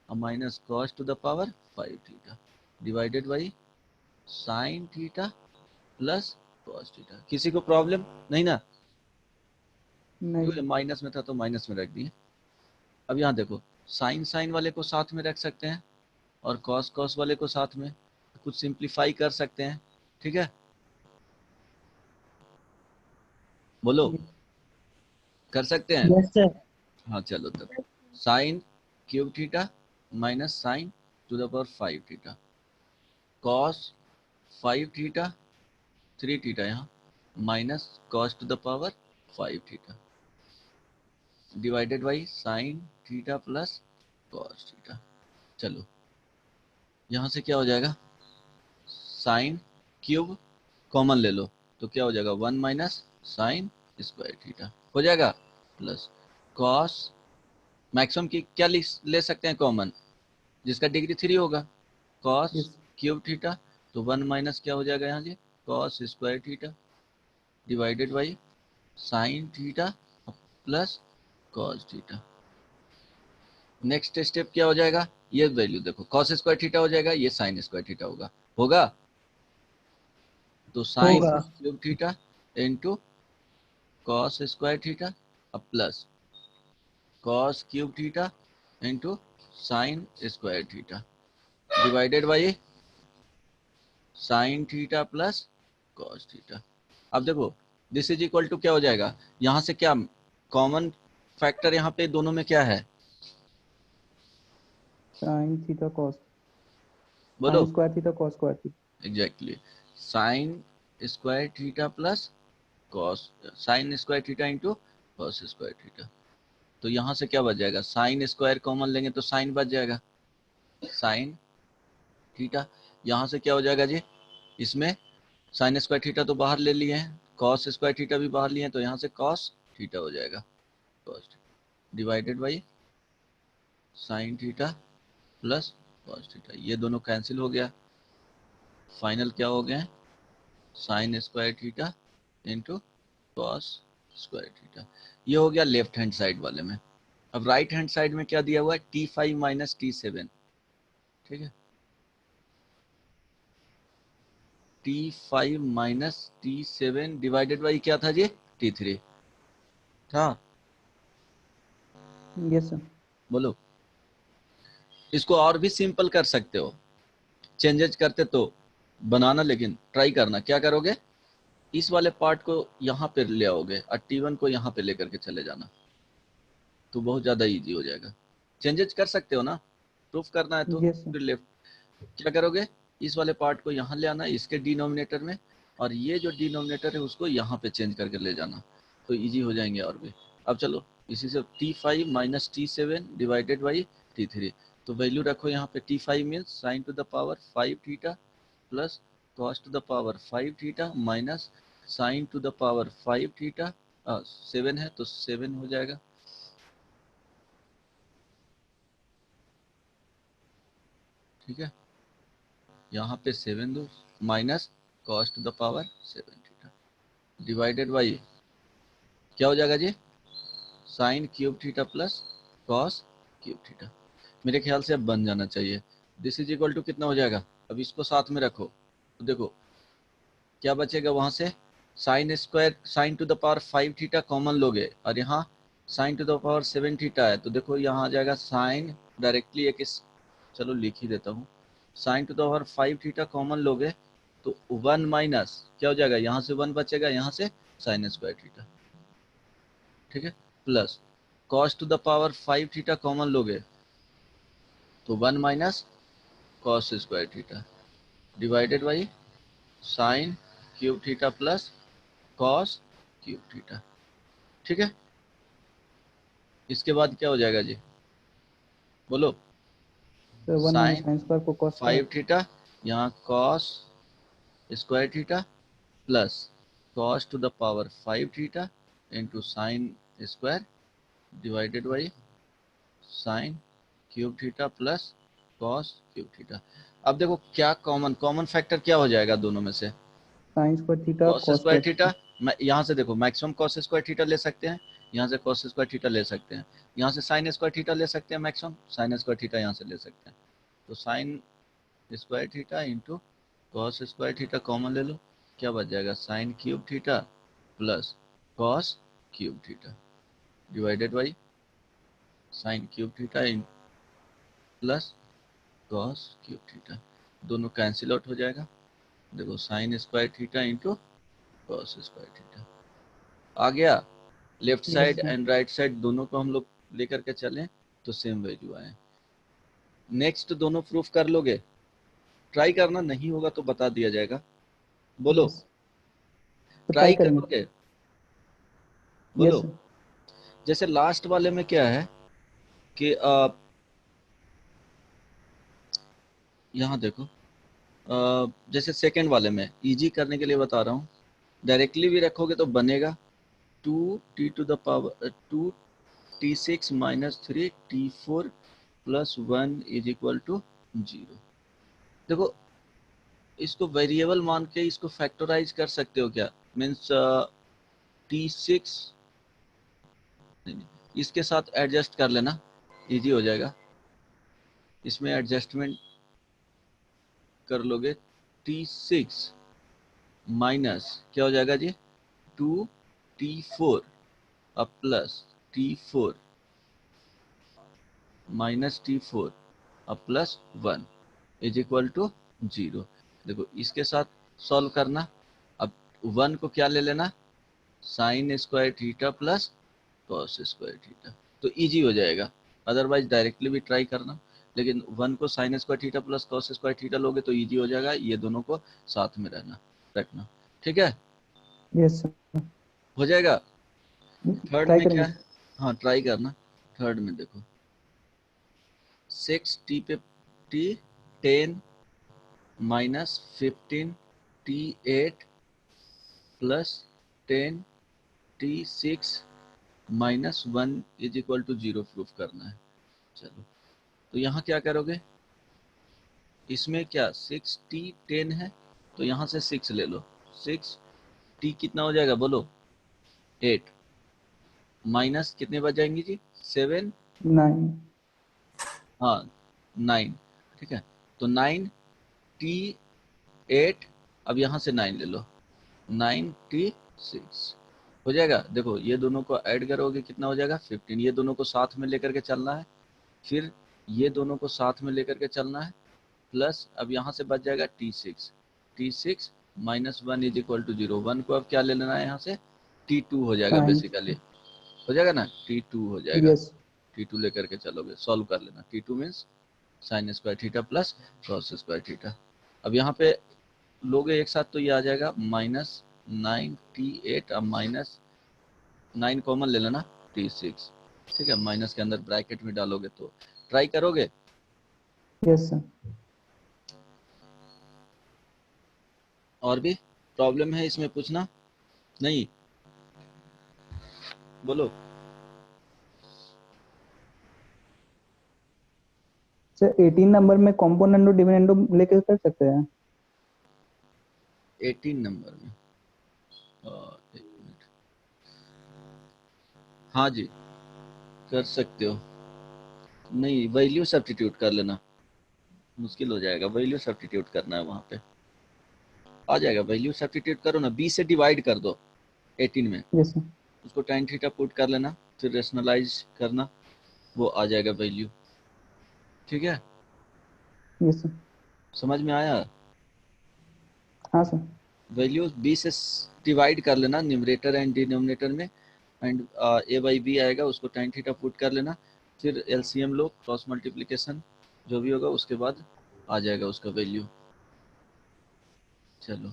[SPEAKER 1] और minus cos to the power 5 theta divided by sine theta plus cos theta. किसी को problem नहीं ना? क्योंकि
[SPEAKER 3] नहीं।
[SPEAKER 1] Minus में था तो माइनस में रख दिए। अब यहाँ देखो, साइन साइन वाले को साथ में रख सकते हैं और कॉस कॉस वाले को साथ में, कुछ सिंप्लीफाई कर सकते हैं, ठीक है, बोलो कर सकते हैं?
[SPEAKER 3] Yes sir.
[SPEAKER 1] हाँ चलो तब, sine cube theta minus sine to the power 5 theta, cos 5 theta 3 theta यहाँ minus cos to the power 5 theta divided by sine theta plus cos theta. चलो यहाँ से क्या हो जाएगा, साइन क्यूब कॉमन ले लो तो क्या हो जाएगा 1 माइनस साइन स्क्वायर थीटा हो जाएगा, प्लस कॉस, मैक्सिमम की क्या ले सकते हैं कॉमन, जिसका डिग्री 3 होगा, कॉस
[SPEAKER 3] यस
[SPEAKER 1] क्यूब थीटा, तो 1 माइनस क्या हो जाएगा यहाँ जी, cos square theta divided by sine theta plus cos theta. Next step क्या हो जाएगा, ये वैल्यू देखो, कॉस स्क्वायर थीटा हो जाएगा, ये साइन स्क्वायर थीटा होगा तो साइन
[SPEAKER 3] होगा।
[SPEAKER 1] Cube theta into cos square theta अब plus cos cube theta into sine square theta divided by sine theta plus cos theta. अब देखो दिस इज इक्वल टू क्या हो जाएगा, यहां से क्या कॉमन फैक्टर यहाँ पे दोनों में क्या है,
[SPEAKER 3] साइन थीटा कॉस,
[SPEAKER 1] बोलो
[SPEAKER 3] sine square theta cos square theta.
[SPEAKER 1] Exactly, sign square theta plus cos, sign square theta into cos square theta. तो यहाँ से क्या बच जाएगा, साइन स्क्वायर कॉमन लेंगे तो साइन बच जाएगा, साइन थीटा। यहाँ से क्या हो जाएगा जी, इसमें साइन स्क्वायर थीटा तो बाहर ले लिए हैं, कॉस स्क्वायर थीटा भी बाहर लिए हैं, तो यहाँ से कॉस थीटा हो जाएगा, cos divided by sine theta plus cos theta. ये दोनों कैंसिल हो गया, फाइनल क्या हो गए, sign square theta into cos square theta. ये हो गया लेफ्ट हैंड साइड वाले में। अब राइट हैंड साइड में क्या दिया हुआ है, T5 माइनस T7, ठीक है, T5 minus T7 divided by क्या था जी, T3 था,
[SPEAKER 3] यस सर।
[SPEAKER 1] बोलो। इसको और भी सिंपल कर सकते हो, चेंजेस करते तो बनाना, लेकिन ट्राई करना, क्या करोगे, इस वाले पार्ट को यहाँ पे ले आओगे और T1 को यहाँ पे लेकर के चले जाना, तो बहुत ज़्यादा इजी हो जाएगा। चेंजेस कर सकते हो ना, प्रूफ करना है तो
[SPEAKER 3] यस सर।
[SPEAKER 1] फिर लेफ्ट क्या करोगे, इस वाले पार्ट को यहाँ ले आना इसके डिनोमिनेटर में, और ये जो डिनोमिनेटर है उसको यहाँ पे चेंज करके ले जाना, तो इजी हो जाएंगे और भी। अब चलो इसी से T5 minus T7 divided by T3, तो वैल्यू रखो यहाँ पे, T5 means sign to the power 5 theta plus cos to the power 5 theta minus sine to the power 5 theta, 7 है तो 7 हो जाएगा, ठीक है, यहाँ पे 7 दो minus cos to the power 7 theta divided by क्या हो जाएगा जी, sine cube theta plus cos cube theta. मेरे ख्याल से अब बन जाना चाहिए। दिस इज इक्वल टू कितना हो जाएगा, अब इसको साथ में रखो तो देखो क्या बचेगा, वहां से sign square, sign to the power 5 theta common लोगे और यहाँ sign to the power 7 theta है, तो देखो यहाँ आ जाएगा साइन, डायरेक्टली एक चलो लिख ही देता हूँ, sign to the power 5 theta common लोगे तो 1 माइनस क्या हो जाएगा, यहाँ से 1 बचेगा, यहाँ से साइन स्क्वायर थीटा, ठीक है, plus cos to the power 5 theta common लोगे तो 1 minus cos square theta divided by sine cube theta plus cos cube theta, ठीक है। इसके बाद क्या हो जाएगा जी, बोलो,
[SPEAKER 3] sir 1 minus
[SPEAKER 1] sine
[SPEAKER 3] sine square को कॉस
[SPEAKER 1] 5
[SPEAKER 3] स्क्वायर।
[SPEAKER 1] थीटा, यहाँ cos square theta plus cos to the power 5 theta into sine square divided by sine cube theta plus cos cube theta. अब देखो क्या कॉमन, कॉमन फैक्टर क्या हो जाएगा दोनों में से,
[SPEAKER 3] sign square theta
[SPEAKER 1] cos
[SPEAKER 3] cos
[SPEAKER 1] square
[SPEAKER 3] square
[SPEAKER 1] theta,
[SPEAKER 3] theta.
[SPEAKER 1] यहाँ से देखो मैक्सिमम कॉस स्क्वायर थीटा ले सकते हैं, यहाँ से कॉस स्क्वायर थीटा ले सकते हैं, यहाँ से साइन स्क्वायर थीटा ले सकते हैं, मैक्सिमम साइन स्क्वायर थीटा यहाँ से ले सकते हैं, तो sine square theta into cos square theta common ले लो, क्या बच जाएगा, sine cube theta plus cos cube theta divided by sine cube theta plus cos cube theta, दोनों कैंसिल आउट हो जाएगा, देखो sine square theta into cos square theta आ गया। Left
[SPEAKER 3] yes
[SPEAKER 1] side
[SPEAKER 3] sir.
[SPEAKER 1] And right side दोनों को हम लोग लेकर के चलें तो सेम वैल्यू आए। नेक्स्ट दोनों प्रूफ कर लोगे, ट्राई करना, नहीं होगा तो बता दिया जाएगा, बोलो
[SPEAKER 3] यस, तो ट्राई
[SPEAKER 1] ट्राई
[SPEAKER 3] करेंगे।
[SPEAKER 1] करोगे,
[SPEAKER 3] यस
[SPEAKER 1] बोलो।
[SPEAKER 3] सर।
[SPEAKER 1] जैसे लास्ट वाले में क्या है कि यहाँ देखो, जैसे सेकंड वाले में इजी करने के लिए बता रहा हूँ, डायरेक्टली भी रखोगे तो बनेगा 2t to the power 2t6 minus 3t4 plus 1 is equal to 0। देखो इसको वेरिएबल मान के इसको फैक्टराइज कर सकते हो क्या, मीन्स T6 नहीं, इसके साथ एडजस्ट कर लेना, इजी हो जाएगा। इसमें एडजस्टमेंट कर लोगे, T6 माइनस क्या हो जाएगा जी, 2T4 अब प्लस T4 माइनस T4 अब प्लस 1 इज इक्वल टू 0। देखो इसके साथ सॉल्व करना, अब 1 को क्या ले लेना, sign square theta plus cos square theta, तो इजी हो जाएगा। अदरवाइज डायरेक्टली भी ट्राई करना, लेकिन 1 को sign square theta plus cos square theta लोगे तो इजी हो जाएगा। ये दोनों को साथ में रखना, ठीक है,
[SPEAKER 3] यस सर,
[SPEAKER 1] हो जाएगा। थर्ड
[SPEAKER 3] ट्राई
[SPEAKER 1] में क्या
[SPEAKER 3] करेंगे।
[SPEAKER 1] है, हाँ ट्राई करना। थर्ड में देखो 6T पे T 10 minus 15T8 plus 10T6 minus 1 is equal to 0 proof करना है। चलो तो यहाँ क्या करोगे, इसमें क्या 6T10 है तो यहाँ से 6 ले लो, 6T कितना हो जाएगा बोलो, 8 माइनस कितने बच जाएंगे जी, 7,
[SPEAKER 3] 9।
[SPEAKER 1] हाँ 9, ठीक है, तो 9T8 अब यहाँ से 9 ले लो, 9T6 हो जाएगा। देखो ये दोनों को ऐड करोगे कितना हो जाएगा 15, ये दोनों को साथ में लेकर के चलना है, फिर ये दोनों को साथ में लेकर के चलना है, प्लस अब यहाँ से बच जाएगा T6 minus 1 is equal to 0। 1 को अब क्या ले लेना है यहाँ से, T2 हो जाएगा, बेसिकली हो जाएगा ना, T2 हो जाएगा।
[SPEAKER 3] यस
[SPEAKER 1] T2 लेकर के चलोगे, सॉल्व कर लेना, T2 means sign square theta plus cos square theta. अब यहाँ पे लोगे एक साथ तो ये आ जाएगा माइनस 9T8, अब माइनस 9 कॉमन ले लेना, T6, ठीक है, माइनस के अंदर ब्रैकेट में डालोगे तो ट्राई करोगे।
[SPEAKER 3] Yes sir.
[SPEAKER 1] और भी प्रॉब्लम है इसमें पूछना, नहीं बोलो।
[SPEAKER 3] सर 18 नंबर में कॉम्पोनेंडो डिविडेंडो लेके कर सकते हैं।
[SPEAKER 1] 18 नंबर में एक मिनट, हाँ जी कर सकते हो, नहीं वैल्यू सब्स्टिट्यूट कर लेना, मुश्किल हो जाएगा, वैल्यू सब्स्टिट्यूट करना है, वहाँ पे आ जाएगा, वैल्यू सब्स्टिट्यूट करो ना, 20 से डिवाइड कर दो 18 में,
[SPEAKER 3] यस सर।
[SPEAKER 1] उसको tan थीटा पुट कर लेना, फिर रेशनलाइज करना, वो आ जाएगा वैल्यू, ठीक है,
[SPEAKER 3] यस सर।
[SPEAKER 1] समझ में आया।
[SPEAKER 3] हाँ सर।
[SPEAKER 1] वैल्यू 20 से डिवाइड कर लेना न्यूमरेटर एंड डिनोमिनेटर में, एंड a बाई बी आएगा, उसको tan थीटा पुट कर लेना, फिर एलसीएम लो, क्रॉस मल्टीप्लिकेशन जो भी होगा उसके बाद आ जाएगा उसका वैल्यू। चलो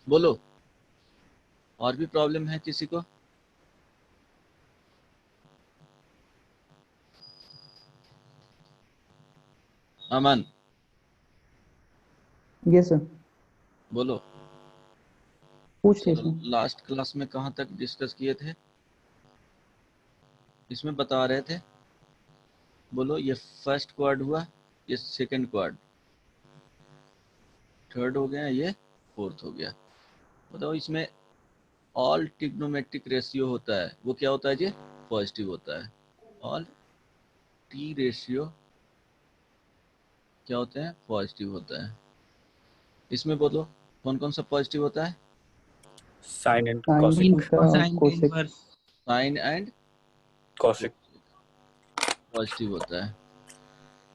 [SPEAKER 1] बोलो, और भी प्रॉब्लम है किसी को। अमन
[SPEAKER 3] यस सर,
[SPEAKER 1] बोलो।
[SPEAKER 3] पूछ
[SPEAKER 1] चलो
[SPEAKER 3] लीजिए।
[SPEAKER 1] लास्ट क्लास में कहाँ तक डिस्कस किए थे, इसमें बता रहे थे, बोलो। ये फर्स्ट क्वाड हुआ, ये सेकंड क्वाड, थर्ड हो गया, ये फोर्थ हो गया। बताओ इसमें ऑल ट्रिग्नोमेट्रिक रेशियो होता है, वो क्या होता है जी, पॉजिटिव होता है। ऑल टी रेशियो क्या होते हैं, पॉजिटिव होता है। इसमें बोलो कौन कौन सा पॉजिटिव होता है,
[SPEAKER 2] sine and
[SPEAKER 3] sine
[SPEAKER 2] cosec
[SPEAKER 3] theta cosec.
[SPEAKER 1] Sine and
[SPEAKER 2] cosec
[SPEAKER 1] positive होता है,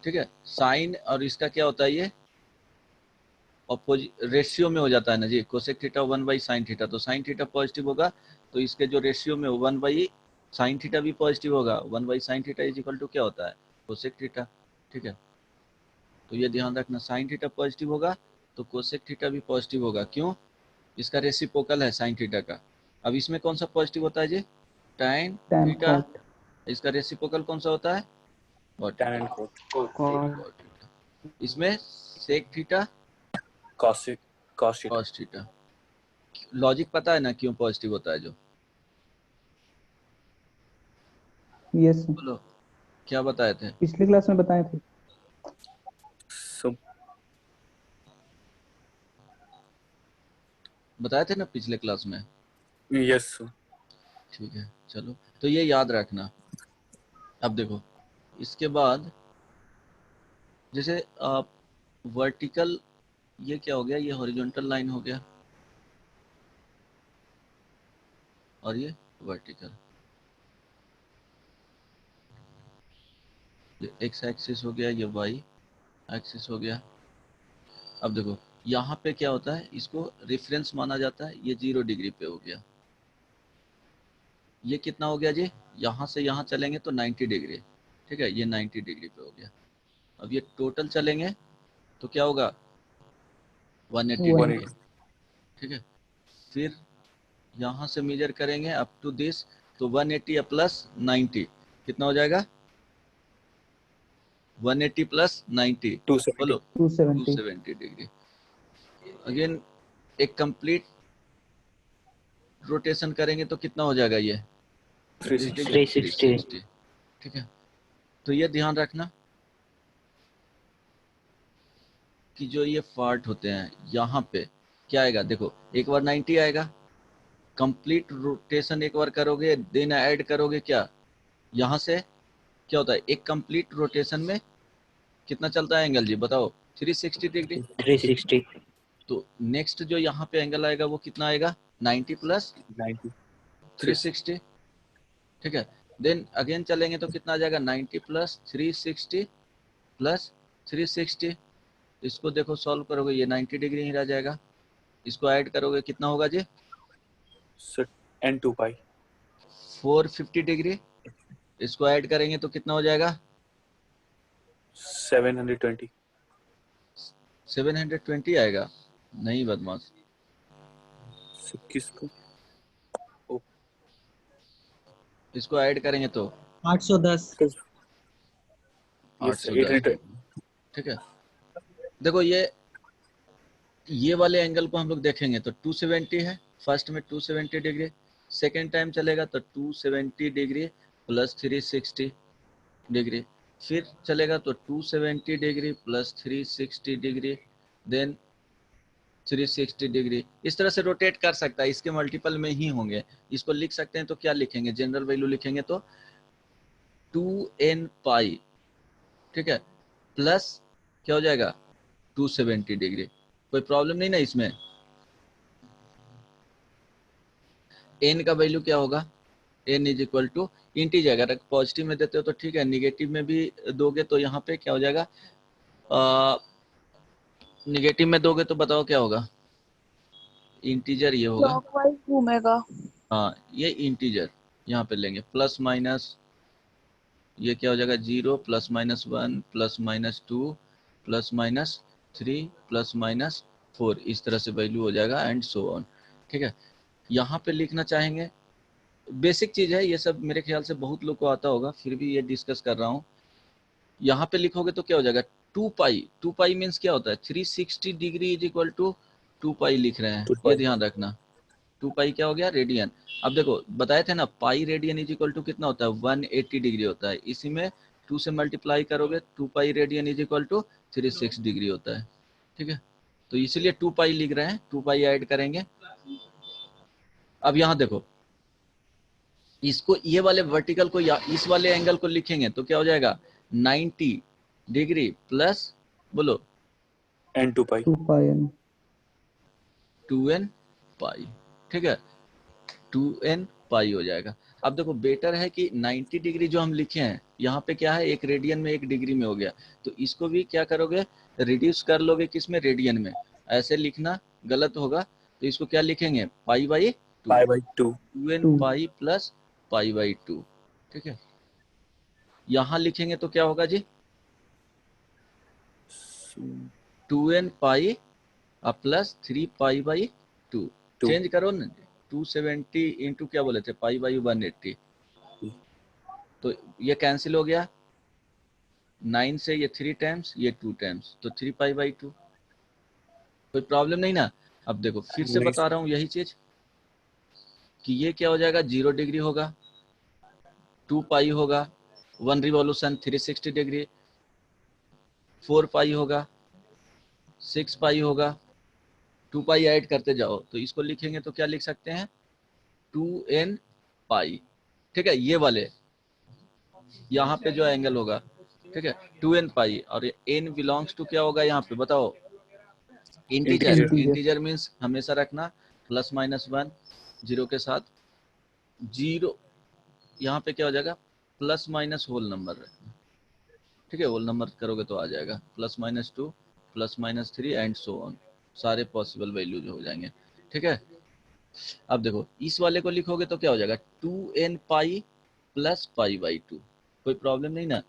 [SPEAKER 1] ठीक है। साइन और इसका क्या होता है, ये अपोजिट रेशियो में हो जाता है ना जी, cosec theta 1 by sine theta, तो साइन थीटा पॉजिटिव होगा तो इसके जो रेशियो में 1 बाई साइन थीटा भी पॉजिटिव होगा, 1 by sine theta is equal to क्या होता है, कोसेक थीटा, ठीक है। तो ये ध्यान रखना, साइन थीटा पॉजिटिव होगा तो कोसेक थीटा भी पॉजिटिव होगा, क्यों, इसका रेसिप्रोकल है साइन थीटा का। अब इसमें कौन सा पॉजिटिव होता है जी, टैन
[SPEAKER 3] टैन
[SPEAKER 1] थीटा,
[SPEAKER 3] कॉट।
[SPEAKER 1] इसका रेसिप्रोकल कौन सा होता है, cot
[SPEAKER 2] tan
[SPEAKER 1] theta,
[SPEAKER 2] and
[SPEAKER 3] cot.
[SPEAKER 1] Cot theta. इसमें sec theta
[SPEAKER 2] cosec cosec
[SPEAKER 1] cos theta. Logic पता है ना क्यों पॉजिटिव होता है जो,
[SPEAKER 3] यस सर,
[SPEAKER 1] बोलो क्या बताए थे,
[SPEAKER 3] पिछली क्लास में बताए थे।
[SPEAKER 2] सब
[SPEAKER 1] बताए थे ना पिछले क्लास में।
[SPEAKER 2] यस
[SPEAKER 1] ठीक है, चलो तो ये याद रखना। अब देखो इसके बाद जैसे आप वर्टिकल, ये क्या हो गया, ये हॉरिजॉन्टल लाइन हो गया और ये वर्टिकल, ये एक्स एक्सिस हो गया, ये वाई एक्सिस हो गया। अब देखो यहाँ पे क्या होता है, इसको रेफरेंस माना जाता है, ये 0 डिग्री पे हो गया। ये कितना हो गया जी, यहाँ से यहाँ चलेंगे तो 90 डिग्री, ठीक है, ये 90 डिग्री पे हो गया। अब ये टोटल चलेंगे तो क्या होगा, 180
[SPEAKER 3] 180।
[SPEAKER 1] डिग्री, ठीक है। फिर यहाँ से मेजर करेंगे अप टू दिस, तो 180 प्लस 90 कितना हो जाएगा, 180 प्लस 90
[SPEAKER 2] 270
[SPEAKER 1] बोलो
[SPEAKER 3] 270।
[SPEAKER 1] 270 डिग्री। अगेन एक कंप्लीट रोटेशन करेंगे तो कितना हो जाएगा, ये
[SPEAKER 2] 360
[SPEAKER 1] ठीक है। तो ये ध्यान रखना कि जो ये पार्ट होते हैं यहाँ पे क्या आएगा, देखो एक बार 90 आएगा, कंप्लीट रोटेशन एक बार करोगे, देन ऐड करोगे क्या, यहाँ से क्या होता है, एक कंप्लीट रोटेशन में कितना चलता है एंगल जी बताओ, 360 डिग्री।
[SPEAKER 2] 360
[SPEAKER 1] तो नेक्स्ट जो यहाँ पे एंगल आएगा वो कितना आएगा, 90 प्लस
[SPEAKER 2] 90
[SPEAKER 1] 360, ठीक है। देन अगेन चलेंगे तो कितना आ जाएगा, 90 प्लस 360 प्लस 360। इसको देखो सॉल्व करोगे, ये 90 डिग्री ही रह जाएगा। इसको ऐड करोगे कितना होगा जी,
[SPEAKER 2] and 2 pi
[SPEAKER 1] 450 डिग्री। इसको ऐड करेंगे तो कितना हो जाएगा,
[SPEAKER 2] 720
[SPEAKER 1] 720 आएगा, नहीं बदमाश,
[SPEAKER 2] किसको
[SPEAKER 1] इसको ऐड करेंगे तो
[SPEAKER 5] 810
[SPEAKER 1] 810, ठीक है। देखो ये वाले एंगल को हम लोग देखेंगे तो 270 है, फर्स्ट में 270 डिग्री, सेकेंड टाइम चलेगा तो 270 डिग्री प्लस 360 डिग्री, फिर चलेगा तो 270 degree plus 360 degree, then 360 degree. इस तरह से रोटेट कर सकता है, इसके मल्टीपल में ही होंगे। इसको लिख सकते हैं तो क्या लिखेंगे, जनरल वैल्यू लिखेंगे तो 2n पाई, ठीक है, प्लस क्या हो जाएगा 270 डिग्री। कोई प्रॉब्लम नहीं ना इसमें। n का वैल्यू क्या होगा, n is equal to integer, अगर पॉजिटिव में देते हो तो ठीक है, निगेटिव में भी दोगे तो यहाँ पे क्या हो जाएगा, निगेटिव में दोगे तो बताओ क्या होगा, इंटीजर ये होगा,
[SPEAKER 4] क्लॉकवाइज घूमेगा।
[SPEAKER 1] हाँ ये इंटीजर यहाँ पे लेंगे, प्लस माइनस ये क्या हो जाएगा 0 plus minus 1 plus minus 2 plus minus 3 plus minus 4, इस तरह से वैल्यू हो जाएगा एंड सो ऑन, ठीक है। यहाँ पे लिखना चाहेंगे, बेसिक चीज है ये सब, मेरे ख्याल से बहुत लोग को आता होगा, फिर भी ये डिस्कस कर रहा हूँ। यहाँ पे लिखोगे तो क्या हो जाएगा 2 पाई, 2 पाई मीन्स क्या होता है, 360 डिग्री इज इक्वल टू 2 पाई लिख रहे हैं,
[SPEAKER 2] 2
[SPEAKER 1] ये
[SPEAKER 2] pi
[SPEAKER 1] ध्यान रखना। 2 पाई क्या हो गया, रेडियन। अब देखो बताए थे ना, pi radian is equal to कितना होता है, 180 डिग्री होता है। इसी में 2 से मल्टीप्लाई करोगे, 2 pi radian is equal to 36 degree होता है, ठीक है। तो इसलिए 2 पाई लिख रहे हैं, 2 पाई ऐड करेंगे। अब यहाँ देखो, इसको ये वाले वर्टिकल को या इस वाले एंगल को लिखेंगे तो क्या हो जाएगा, 90 डिग्री प्लस बोलो
[SPEAKER 2] and 2 pi
[SPEAKER 3] 2 pi n।
[SPEAKER 1] 2n पाई, ठीक है, 2n पाई हो जाएगा। अब देखो बेटर है कि 90 डिग्री जो हम लिखे हैं यहाँ पे क्या है, एक रेडियन में एक डिग्री में हो गया, तो इसको भी क्या करोगे, रिड्यूस कर लोगे किसमें, रेडियन में। ऐसे लिखना गलत होगा, तो इसको क्या लिखेंगे, pi by 2,
[SPEAKER 2] pi by 2
[SPEAKER 1] 2n
[SPEAKER 3] 2।
[SPEAKER 1] Pi plus pi by 2, ठीक है। यहाँ लिखेंगे तो क्या होगा जी, 2n pi plus 3 pi by 2,
[SPEAKER 2] 2
[SPEAKER 1] change करो ना, 270 इंटू क्या बोले थे, पाई बाई 180, तो ये कैंसिल हो गया, 9 से ये 3 टाइम्स, ये 2 टाइम्स, तो 3 पाई बाई 2। कोई प्रॉब्लम नहीं ना। अब देखो फिर से
[SPEAKER 2] नहीं
[SPEAKER 1] बता रहा हूँ यही चीज कि ये क्या हो जाएगा, 0 डिग्री होगा, 2 पाई होगा, 1 रिवॉल्यूशन 360 डिग्री, 4 पाई होगा, 6 पाई होगा, 2 पाई ऐड करते जाओ, तो इसको लिखेंगे तो क्या लिख सकते हैं, 2n पाई, ठीक है, ये वाले यहाँ पे जो एंगल होगा, ठीक है, 2n पाई, और ये n बिलोंग्स टू क्या होगा यहाँ पे बताओ, इंटीजर।
[SPEAKER 2] Integer.
[SPEAKER 1] इंटीजर मीन्स हमेशा रखना +-1 जीरो के साथ, जीरो यहाँ पे क्या हो जाएगा, प्लस माइनस होल नंबर रखना, ठीक है, होल नंबर करोगे तो आ जाएगा +-2 +-3 एंड सो ऑन, सारे पॉसिबल वैल्यूज हो जाएंगे, ठीक है। अब देखो इस वाले को लिखोगे तो क्या हो जाएगा, 2n pi plus pi by 2, कोई प्रॉब्लम नहीं ना।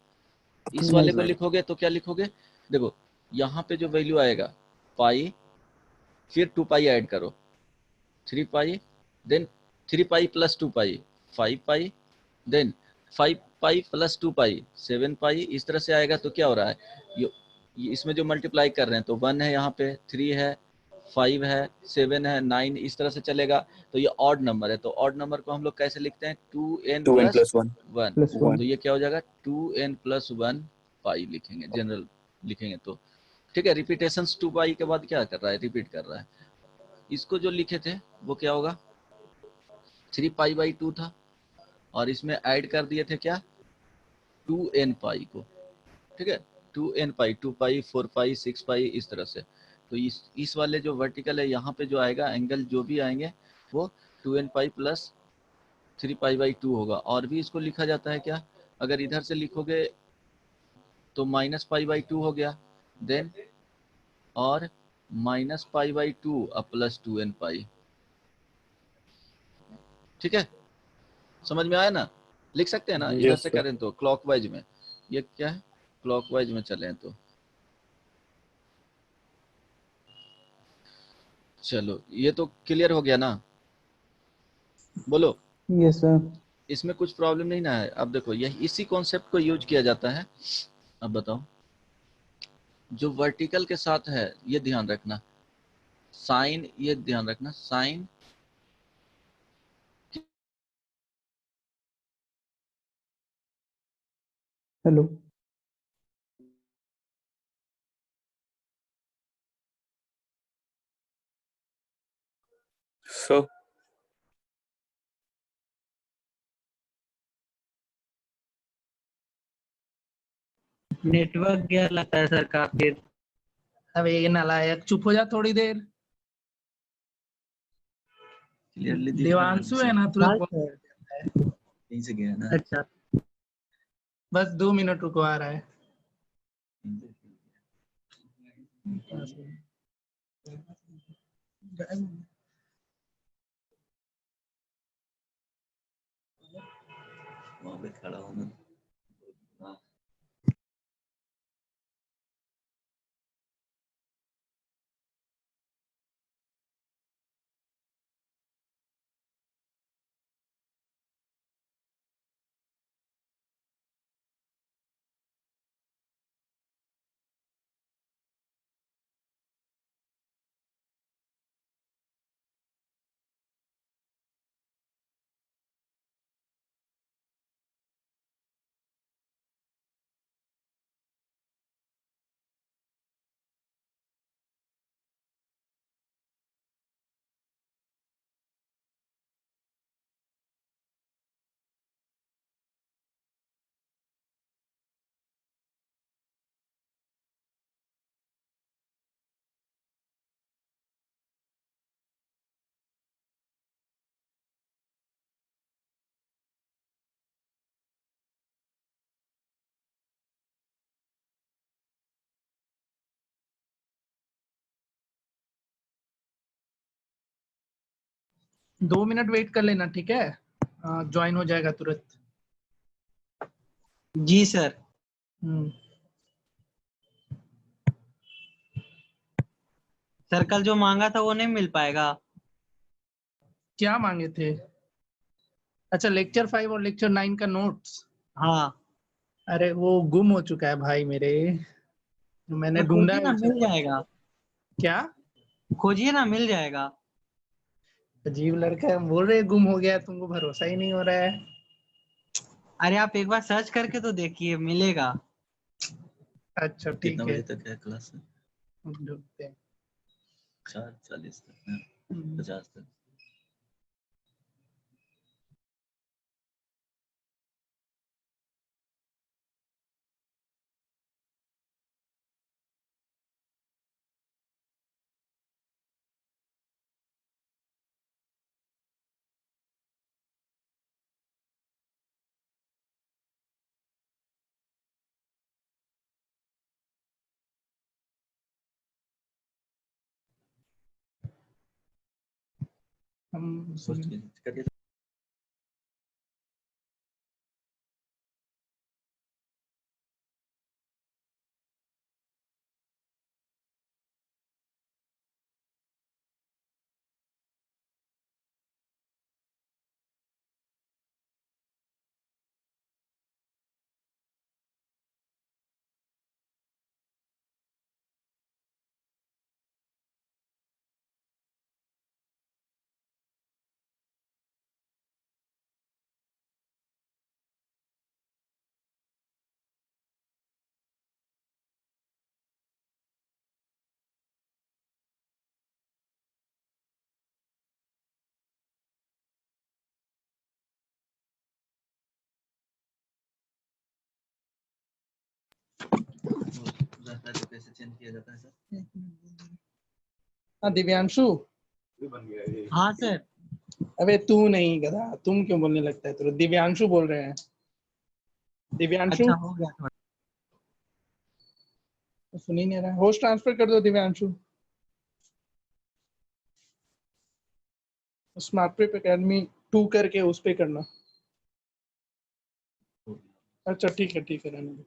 [SPEAKER 1] इस वाले को
[SPEAKER 2] नहीं।
[SPEAKER 1] लिखोगे तो क्या लिखोगे, देखो यहाँ पे जो वैल्यू आएगा पाई, फिर 2 पाई ऐड करो, 3 पाई, देन 3 पाई प्लस 2 पाई 5 पाई, देन 5 पाई प्लस 2 पाई 7 पाई, इस तरह से आएगा। तो क्या हो रहा है, ये इसमें जो मल्टीप्लाई कर रहे हैं तो 1 है यहाँ पे, 3 है, 5 है, 7 है, 9, इस तरह से चलेगा। तो ये ऑड नंबर है, तो ऑड नंबर को हम लोग कैसे लिखते हैं, 2n
[SPEAKER 2] 2n
[SPEAKER 1] plus
[SPEAKER 2] plus 1.
[SPEAKER 1] 1,
[SPEAKER 3] plus one.
[SPEAKER 1] तो ये क्या हो जाएगा 2n प्लस 1 पाई लिखेंगे, जनरल लिखेंगे तो, ठीक है। रिपीटेशंस 2 पाई के बाद क्या कर रहा है, रिपीट कर रहा है। इसको जो लिखे थे वो क्या होगा, 3 पाई बाई 2 था, और इसमें ऐड कर दिए थे क्या, 2n पाई को, ठीक है, 2n पाई, 2 पाई, 4 पाई, 6 पाई, इस तरह से। तो इस वाले जो वर्टिकल है यहाँ पे जो आएगा एंगल जो भी आएंगे वो 2n pi plus 3 pi by 2 होगा। और भी इसको लिखा जाता है क्या, अगर इधर से लिखोगे तो माइनस पाई बाई 2 हो गया, देन और माइनस पाई बाई 2 और प्लस 2n पाई, ठीक है, समझ में आया ना, लिख सकते हैं ना, इधर
[SPEAKER 2] Yes,
[SPEAKER 1] से
[SPEAKER 2] sir.
[SPEAKER 1] करें तो क्लॉकवाइज में, ये क्या है, क्लॉकवाइज में चलें तो चलो, ये तो क्लियर हो गया ना, बोलो,
[SPEAKER 3] यस सर।
[SPEAKER 1] इसमें कुछ प्रॉब्लम नहीं ना है। अब देखो यही इसी कॉन्सेप्ट को यूज किया जाता है। अब बताओ, जो वर्टिकल के साथ है ये ध्यान रखना, साइन, ये ध्यान रखना साइन,
[SPEAKER 3] हेलो।
[SPEAKER 2] So,
[SPEAKER 5] नेटवर्क गया लगता है सर का फिर।
[SPEAKER 6] अबे ये नालायक चुप हो जा थोड़ी देर।
[SPEAKER 1] क्लियरली दिख रहा है
[SPEAKER 6] देवांशु है ना तुरंत बोल देता है।
[SPEAKER 1] कहीं से गया ना,
[SPEAKER 6] अच्छा बस 2 मिनट रुको आ रहा है।
[SPEAKER 1] वहाँ पे खड़ा होना।
[SPEAKER 6] दो मिनट वेट कर लेना ठीक है, ज्वाइन हो जाएगा तुरंत।
[SPEAKER 5] जी सर। सर कल जो मांगा था वो नहीं मिल पाएगा।
[SPEAKER 6] क्या मांगे थे? अच्छा लेक्चर 5 और लेक्चर 9 का नोट्स।
[SPEAKER 5] हाँ
[SPEAKER 6] अरे वो गुम हो चुका है भाई मेरे, मैंने
[SPEAKER 5] तो
[SPEAKER 6] ढूंढा
[SPEAKER 5] खोजिए
[SPEAKER 6] है
[SPEAKER 5] ना,
[SPEAKER 6] उसे।
[SPEAKER 5] मिल जाएगा।
[SPEAKER 6] क्या
[SPEAKER 5] खोजिए ना, मिल जाएगा।
[SPEAKER 6] अजीब लड़का है, बोल रहे गुम हो गया, तुमको भरोसा ही नहीं हो रहा है।
[SPEAKER 5] अरे आप एक बार सर्च करके तो देखिए, मिलेगा।
[SPEAKER 6] अच्छा
[SPEAKER 1] कितना
[SPEAKER 6] ठीक है,
[SPEAKER 1] बजे तक है क्लास,
[SPEAKER 6] ढूंढते हैं।
[SPEAKER 1] 4:40 तक, 50 तक।
[SPEAKER 6] हम
[SPEAKER 1] करके रास्ता जो कैसे चेंज किया जाता है सर?
[SPEAKER 6] हाँ दिव्यांशु,
[SPEAKER 5] हाँ सर।
[SPEAKER 6] अबे तू नहीं गधा, तुम क्यों बोलने लगता है? तो दिव्यांशु बोल रहे हैं। दिव्यांशु
[SPEAKER 5] अच्छा हो गया थोड़ा।
[SPEAKER 6] सुन ही नहीं रहा। होस्ट ट्रांसफर कर दो दिव्यांशु। स्मार्ट प्रेप एकेडमी 2 करके उस पे करना। अच्छा ठीक है रहने दो।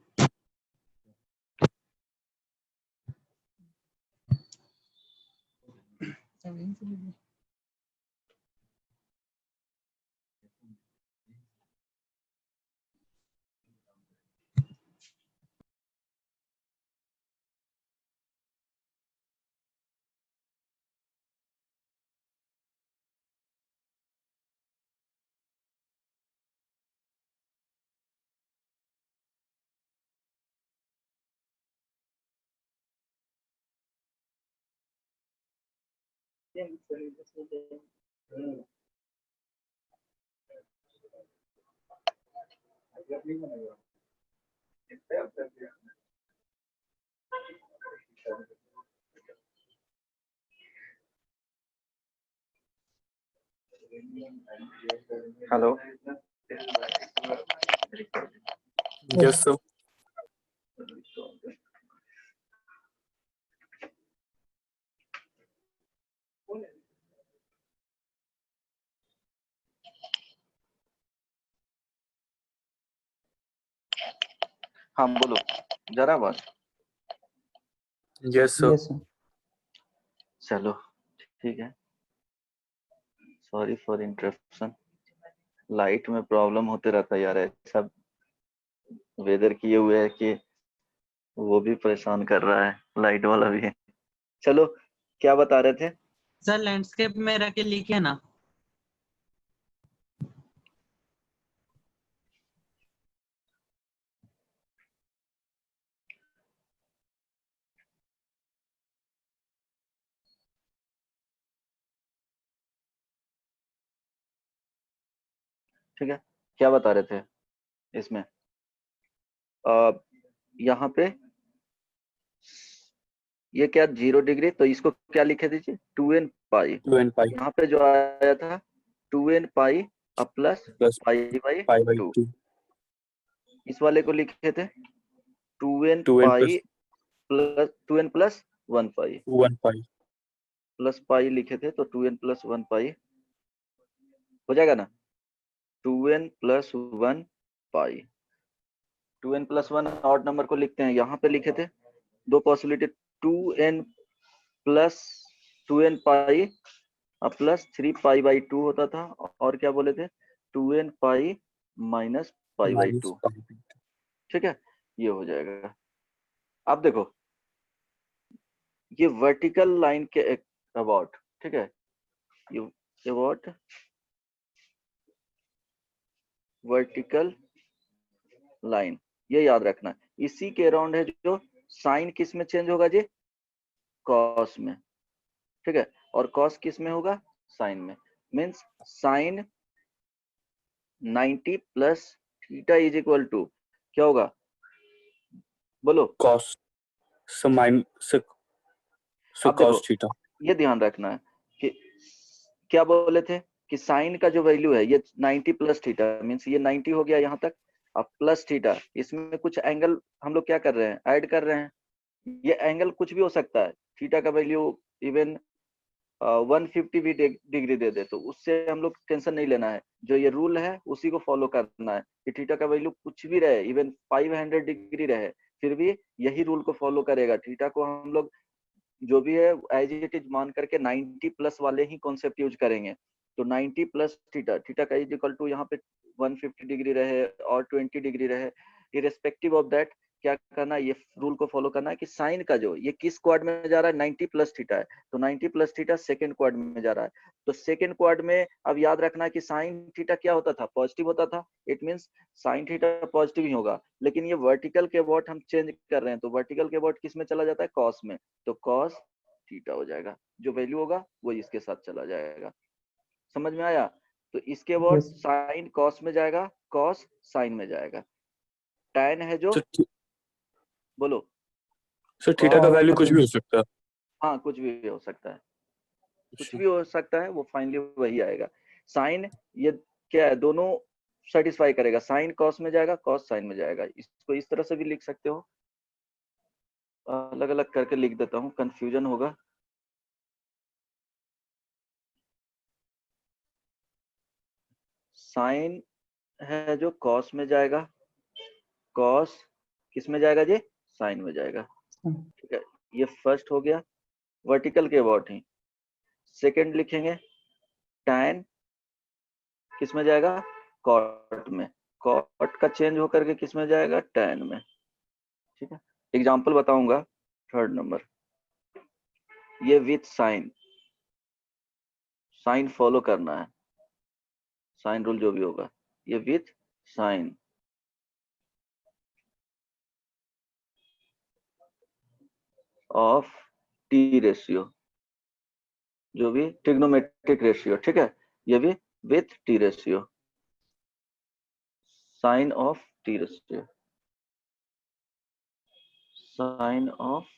[SPEAKER 7] हेलो।
[SPEAKER 2] Yes sir.
[SPEAKER 7] हाँ बोलो जरा बस।
[SPEAKER 2] Yes sir.
[SPEAKER 3] Yes sir.
[SPEAKER 7] चलो ठीक है। Sorry for interruption. लाइट में प्रॉब्लम होते रहता है यार, ऐसा वेदर किए हुए है कि वो भी परेशान कर रहा है, लाइट वाला भी है। चलो क्या बता रहे थे?
[SPEAKER 5] सर लैंडस्केप में रख के लिखे ना।
[SPEAKER 7] ठीक है, क्या बता रहे थे इसमें? यहाँ पे ये क्या 0 डिग्री, तो इसको क्या लिखे दीजिए 2n पाई।
[SPEAKER 2] 2n पाई
[SPEAKER 7] यहाँ पे जो आया था 2n pi plus
[SPEAKER 2] plus
[SPEAKER 7] pi by
[SPEAKER 2] pi by
[SPEAKER 7] 2।
[SPEAKER 2] 2।
[SPEAKER 7] इस वाले को लिखे थे 2n
[SPEAKER 2] 2n
[SPEAKER 7] pi plus 2n plus 1 पाई
[SPEAKER 2] 1 पाई।
[SPEAKER 7] प्लस पाई लिखे थे, तो 2n प्लस 1 पाई हो जाएगा ना। 2n प्लस 1 पाई, 2n प्लस 1 ऑड नंबर को लिखते हैं। यहाँ पे लिखे थे दो possibility, 2n plus 2n pi plus 3 pi by 2 होता था, और क्या बोले थे 2n pi minus pi by 2। ठीक है, ये हो जाएगा। अब देखो ये वर्टिकल लाइन के अबाउट, ठीक है, ये अबाउट वर्टिकल लाइन, ये याद रखना है। इसी के अराउंड है जो साइन किस में चेंज होगा जी, कॉस में। ठीक है, और कॉस किस में होगा, साइन में। Means sine 90 plus theta is equal to क्या होगा, बोलो।
[SPEAKER 2] कॉस माइन से
[SPEAKER 7] अब देखो
[SPEAKER 2] कॉस थीटा।
[SPEAKER 7] ये ध्यान रखना है कि क्या बोले थे कि साइन का जो वैल्यू है ये 90 प्लस थीटा, मीन्स ये 90 हो गया यहाँ तक। अब प्लस थीटा, इसमें कुछ एंगल हम लोग क्या कर रहे हैं, ऐड कर रहे हैं। ये एंगल कुछ भी हो सकता है, थीटा का वैल्यू इवन 150 भी डिग्री दे दे तो उससे हम लोग टेंशन नहीं लेना है। जो ये रूल है उसी को फॉलो करना है कि थीटा का वैल्यू कुछ भी रहे, इवन 500 डिग्री रहे, फिर भी यही रूल को फॉलो करेगा। थीटा को हम लोग जो भी है एज इट इज मान करके 90 प्लस वाले ही कॉन्सेप्ट यूज करेंगे। तो 90 प्लस थीटा, थीटा का इज इक्वल टू यहाँ पे 150 डिग्री रहे और 20 डिग्री रहे, इरेस्पेक्टिव ऑफ दैट क्या करना है, ये रूल को फॉलो करना है कि साइन का जो ये किस क्वाड में जा रहा है, 90 प्लस थीटा है, तो 90 प्लस थीटा सेकेंड क्वाड में जा रहा है। तो सेकेंड क्वाड में अब याद रखना है कि साइन थीटा क्या होता था, पॉजिटिव होता था। It means sine theta positive ही होगा, लेकिन ये वर्टिकल के वॉट हम चेंज कर रहे हैं, तो वर्टिकल के वॉट किस में चला जाता है, कॉस में, तो कॉस थीटा हो जाएगा। जो वैल्यू होगा वो इसके साथ चला जाएगा। समझ में आया? तो इसके वॉट
[SPEAKER 3] Yes.
[SPEAKER 7] साइन कॉस में जाएगा, कॉस साइन में जाएगा। tan है जो, बोलो।
[SPEAKER 2] सर थीटा का
[SPEAKER 3] और
[SPEAKER 2] वैल्यू कुछ भी हो सकता है।
[SPEAKER 7] हाँ कुछ भी हो सकता है, कुछ भी हो सकता है, वो फाइनली वही आएगा। साइन ये क्या है, दोनों सेटिस्फाई करेगा, साइन कॉस में जाएगा, कॉस साइन में जाएगा। इसको इस तरह से भी लिख सकते हो, अलग अलग करके लिख देता हूँ, कंफ्यूजन होगा। साइन है जो कॉस में जाएगा, कॉस किस में जाएगा जी, साइन में जाएगा। ठीक है, ये फर्स्ट हो गया वर्टिकल के अबाउट ही। सेकंड लिखेंगे tan किस में जाएगा, कॉट में, कॉट का चेंज होकर के किस में जाएगा, tan में। ठीक है, एग्जांपल बताऊंगा। थर्ड नंबर, ये विथ साइन, साइन फॉलो करना है, साइन रूल जो भी होगा, ये with sign of T ratio, जो भी ट्रिग्नोमेट्रिक रेशियो, ठीक है, ये भी with T ratio, sign of T ratio, sign of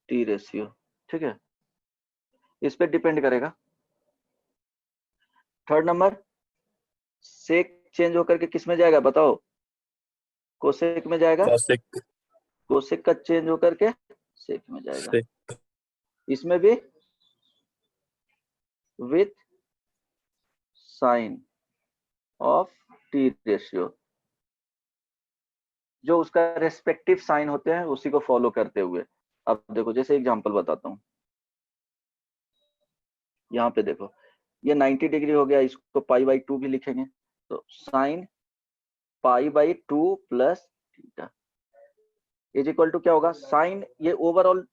[SPEAKER 7] T ratio. ठीक है, इस पे डिपेंड करेगा। थर्ड नंबर, सेक चेंज होकर के किस में जाएगा बताओ, कोसेक में जाएगा,
[SPEAKER 2] कॉसेक
[SPEAKER 7] कोसेक का चेंज होकर के सेक में जाएगा।
[SPEAKER 2] सेक
[SPEAKER 7] इसमें भी with sign of T ratio, जो उसका रेस्पेक्टिव साइन होते हैं उसी को फॉलो करते हुए। अब देखो जैसे एग्जांपल बताता हूँ, यहाँ पे देखो ये 90 डिग्री हो गया, इसको π/2 भी लिखेंगे, तो sine π/2 plus theta is equal to क्या होगा, साइन ये ओवरऑल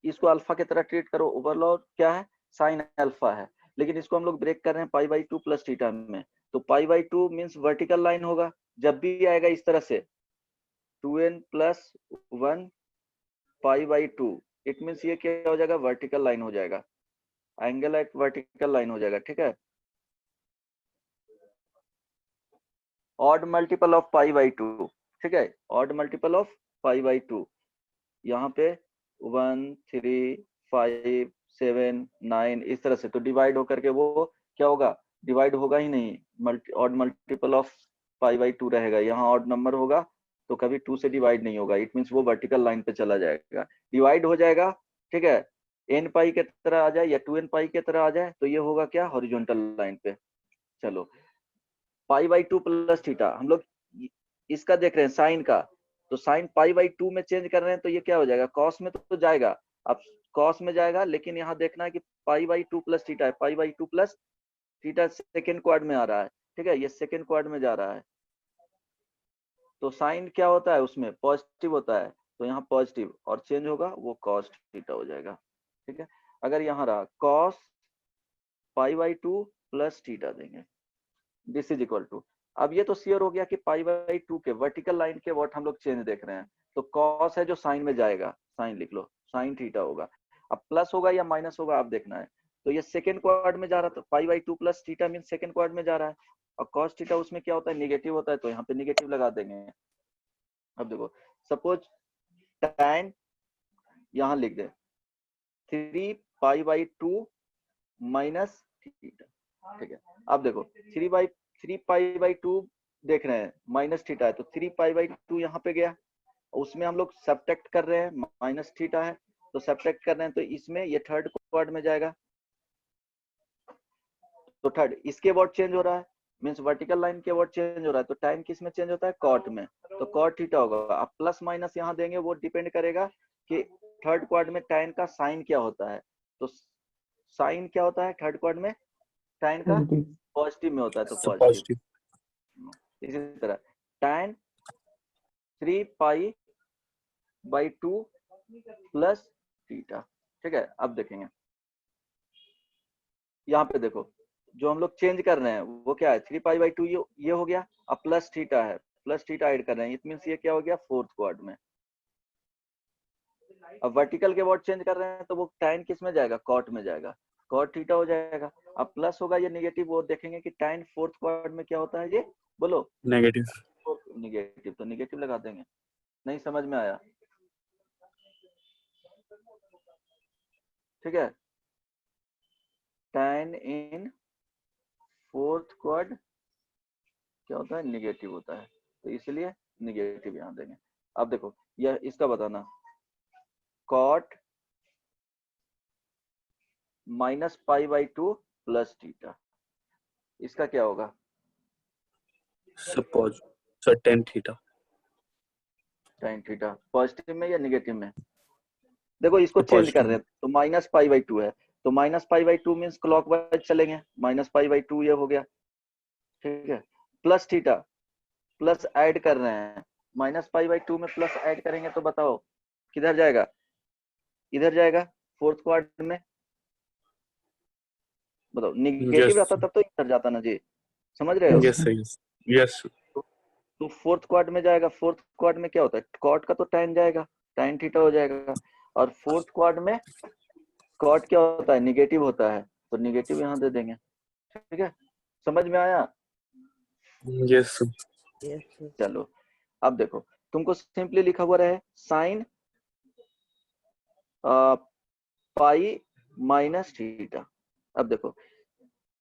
[SPEAKER 7] इसको अल्फा की तरह ट्रीट करो, ओवरऑल क्या है, साइन अल्फा है, लेकिन इसको हम लोग ब्रेक कर रहे हैं π/2 प्लस थीटा में, तो π/2 मींस वर्टिकल लाइन होगा। जब भी आएगा इस तरह से 2n + 1 π/2, इट मींस ये क्या हो जाएगा, वर्टिकल लाइन हो जाएगा, एंगल एट वर्टिकल लाइन हो जाएगा। ठीक है, ऑड मल्टीपल ऑफ π/2, ठीक है, ऑड मल्टीपल ऑफ π/2, यहाँ पे 1 3 5 7 9 इस तरह से, तो डिवाइड होकर के वो क्या होगा, डिवाइड होगा ही नहीं, ऑड मल्टीपल ऑफ π/2 रहेगा, यहाँ ऑड नंबर होगा तो कभी 2 से डिवाइड नहीं होगा, इट मींस वो वर्टिकल लाइन पे चला जाएगा, डिवाइड हो जाएगा। ठीक है, n पाई के तरह आ जाए या 2n पाई के तरह आ जाए तो ये होगा क्या, हॉरिजॉन्टल लाइन पे। चलो π/2 प्लस थीटा, हम लोग इसका देख रहे हैं साइन का, तो साइन π/2 में चेंज कर रहे हैं तो ये क्या हो जाएगा, कॉस में तो जाएगा, अब कॉस में जाएगा, लेकिन यहाँ देखना है कि π/2 प्लस थीटा है, π/2 प्लस थीटा सेकेंड क्वाड में आ रहा है। ठीक है, ये सेकेंड क्वाड में जा रहा है, तो साइन क्या होता है उसमें, पॉजिटिव होता है, तो यहाँ पॉजिटिव और चेंज होगा वो कॉस थीटा हो जाएगा। ठीक है, अगर यहाँ रहा कॉस π/2 प्लस थीटा देंगे, दिस इज इक्वल टू, अब ये तो श्योर हो गया कि π/2 के वर्टिकल लाइन के व्हाट हम लोग चेंज देख रहे हैं, तो कॉस है जो साइन में जाएगा, साइन लिख लो, साइन थीटा होगा, अब प्लस होगा या माइनस होगा आप देखना है, तो ये सेकंड क्वाड में जा रहा था, π/2 plus theta mean second quad में जा रहा है, और कॉस थीटा उसमें क्या होता है, नेगेटिव होता है, तो यहाँ पे नेगेटिव लगा देंगे। अब देखो सपोज tan यहाँ लिख दे 3π/2 माइनस थीटा। ठीक है, अब देखो 3π/2 देख रहे हैं, माइनस थीटा है, तो 3π/2 यहाँ पे गया, उसमें हम लोग सब्ट्रैक्ट कर रहे हैं, माइनस थीटा है तो सब्ट्रैक्ट कर रहे हैं, तो इसमें ये थर्ड क्वाड में जाएगा, तो थर्ड इसके अबाउट चेंज हो रहा है, मींस वर्टिकल लाइन के अबाउट चेंज हो रहा है, तो टाइम किस में चेंज होता है, कॉट में, तो कॉट थीटा होगा। अब प्लस माइनस यहाँ देंगे, वो डिपेंड करेगा कि थर्ड क्वाड में tan का साइन क्या होता है, तो साइन क्या होता है थर्ड क्वाड में, tan का
[SPEAKER 3] पॉजिटिव।
[SPEAKER 7] पॉजिटिव में होता है तो
[SPEAKER 2] So
[SPEAKER 7] पॉजिटिव।
[SPEAKER 2] positive.
[SPEAKER 7] इसी तरह tan 3π/2 प्लस थीटा, ठीक है। अब देखेंगे यहाँ पे देखो जो हम लोग चेंज कर रहे हैं वो क्या है, 3π/2 ये हो गया, अब प्लस थीटा है, प्लस थीटा ऐड कर रहे हैं, इट मींस ये क्या हो गया, फोर्थ क्वाड में। अब वर्टिकल के वर्ड चेंज कर रहे हैं तो वो tan किस में जाएगा, कॉट में जाएगा, कॉट थीटा हो जाएगा। अब प्लस होगा ये निगेटिव, वो देखेंगे कि tan फोर्थ क्वाड में क्या होता है, ये बोलो
[SPEAKER 2] Negative.
[SPEAKER 7] निगेटिव, तो निगेटिव लगा देंगे। नहीं समझ में आया, ठीक है। tan इन फोर्थ क्वाड क्या होता है, निगेटिव होता है, तो इसलिए निगेटिव यहाँ देंगे। अब देखो यह इसका बताना, कॉट -π/2 प्लस थीटा, इसका क्या होगा,
[SPEAKER 2] So tan theta.
[SPEAKER 7] tan theta positive में या निगेटिव में, देखो इसको
[SPEAKER 2] तो
[SPEAKER 7] चेंज कर
[SPEAKER 2] positive
[SPEAKER 7] रहे हैं, तो -π/2 है, तो -π/2 मींस क्लॉकवाइज चलेंगे, -π/2 ये हो गया, ठीक है। प्लस थीटा, प्लस ऐड कर रहे हैं, -π/2 में प्लस ऐड करेंगे तो बताओ किधर जाएगा, इधर जाएगा फोर्थ क्वाड में, बताओ निगेटिव
[SPEAKER 2] Yes.
[SPEAKER 7] रहता तब तो इधर जाता ना जी, समझ रहे हो।
[SPEAKER 2] Yes, sir. Yes. Yes.
[SPEAKER 7] तो फोर्थ क्वाड में जाएगा, फोर्थ क्वाड में क्या होता है, कॉट का तो tan जाएगा, tan थीटा हो जाएगा, और फोर्थ क्वाड में कॉट क्या होता है, निगेटिव होता है, तो निगेटिव यहाँ दे देंगे, ठीक है। समझ में आया,
[SPEAKER 2] Yes, sir.
[SPEAKER 7] चलो अब देखो तुमको सिंपली लिखा हुआ रहे साइन पाई माइनस थीटा। अब देखो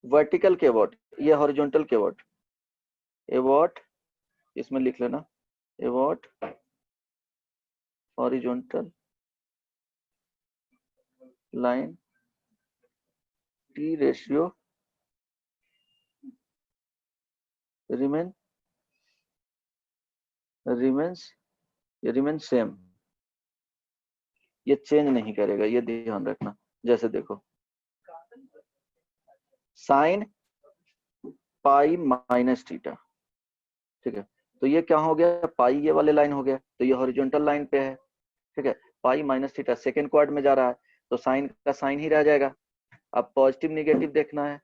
[SPEAKER 7] वर्टिकल के अबाउट, ये हॉरिजॉन्टल के अबाउट, अबाउट इसमें लिख लेना, about horizontal line T ratio remain same, ये चेंज नहीं करेगा, ये ध्यान रखना। जैसे देखो साइन पाई माइनस थीटा, ठीक है, तो ये क्या हो गया, पाई ये वाले लाइन हो गया, तो ये हॉरिजॉन्टल लाइन पे है, ठीक है। Pi minus theta second quad में जा रहा है, तो साइन का साइन ही रह जाएगा। अब पॉजिटिव निगेटिव देखना है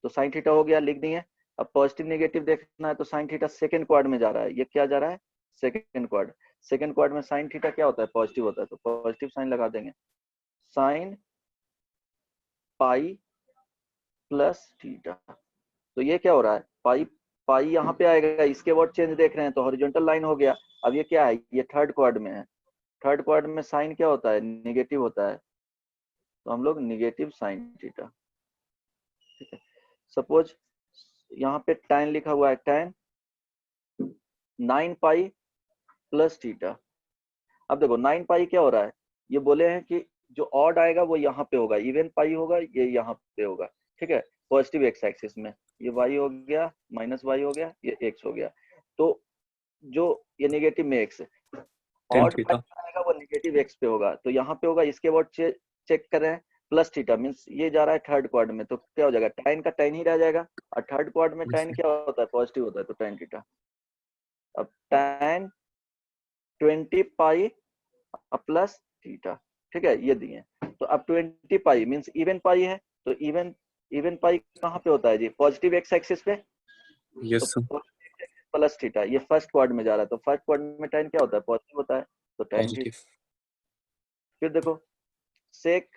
[SPEAKER 7] तो साइन थीटा हो गया, लिख दिए। अब पॉजिटिव निगेटिव देखना है तो साइन थीटा सेकेंड क्वाड में जा रहा है, ये क्या जा रहा है, सेकेंड क्वाड, सेकेंड क्वाड में साइन थीटा क्या होता है, पॉजिटिव होता है, तो पॉजिटिव साइन लगा देंगे, साइन पाई प्लस थीटा, तो ये क्या हो रहा है, पाई पाई यहाँ पे आएगा, इसके वर्ड चेंज देख रहे हैं तो हॉरिजॉन्टल लाइन हो गया। अब ये क्या है, ये थर्ड क्वाड में है, थर्ड क्वाड में साइन क्या होता है, निगेटिव होता है, तो हम लोग निगेटिव साइन थीटा, ठीक है। सपोज यहाँ पे tan लिखा हुआ है, tan 9π प्लस थीटा। अब देखो 9π क्या हो रहा है, ये बोले हैं कि जो ऑड आएगा वो यहाँ पे होगा, इवन पाई होगा ये यहाँ पे होगा, ठीक है, पॉजिटिव एक्स एक्सिस में, ये y हो गया, माइनस y हो गया, ये x हो गया, तो जो ये नेगेटिव में x है,
[SPEAKER 2] Tan
[SPEAKER 7] ऑड
[SPEAKER 2] theta.
[SPEAKER 7] आएगा वो नेगेटिव x पे होगा, तो यहाँ पे होगा, इसके बाद चेक कर रहे हैं प्लस थीटा, मींस ये जा रहा है थर्ड क्वाड में, तो क्या हो जाएगा, tan का tan ही रह जाएगा, और थर्ड क्वाड में tan क्या होता है, पॉजिटिव होता है, तो tan थीटा। अब tan 20π प्लस थीटा, ठीक है, ये दिए। तो अब 20π मींस इवन पाई है, तो इवन पाई कहाँ पे होता है जी, पॉजिटिव एक्स एक्सिस पे,
[SPEAKER 2] Yes, sir.
[SPEAKER 7] तो प्लस थीटा, ये फर्स्ट क्वाड में जा रहा है, तो फर्स्ट क्वाड में tan क्या होता है, पॉजिटिव होता है, तो tan थीटा।
[SPEAKER 2] Positive.
[SPEAKER 7] फिर देखो सेक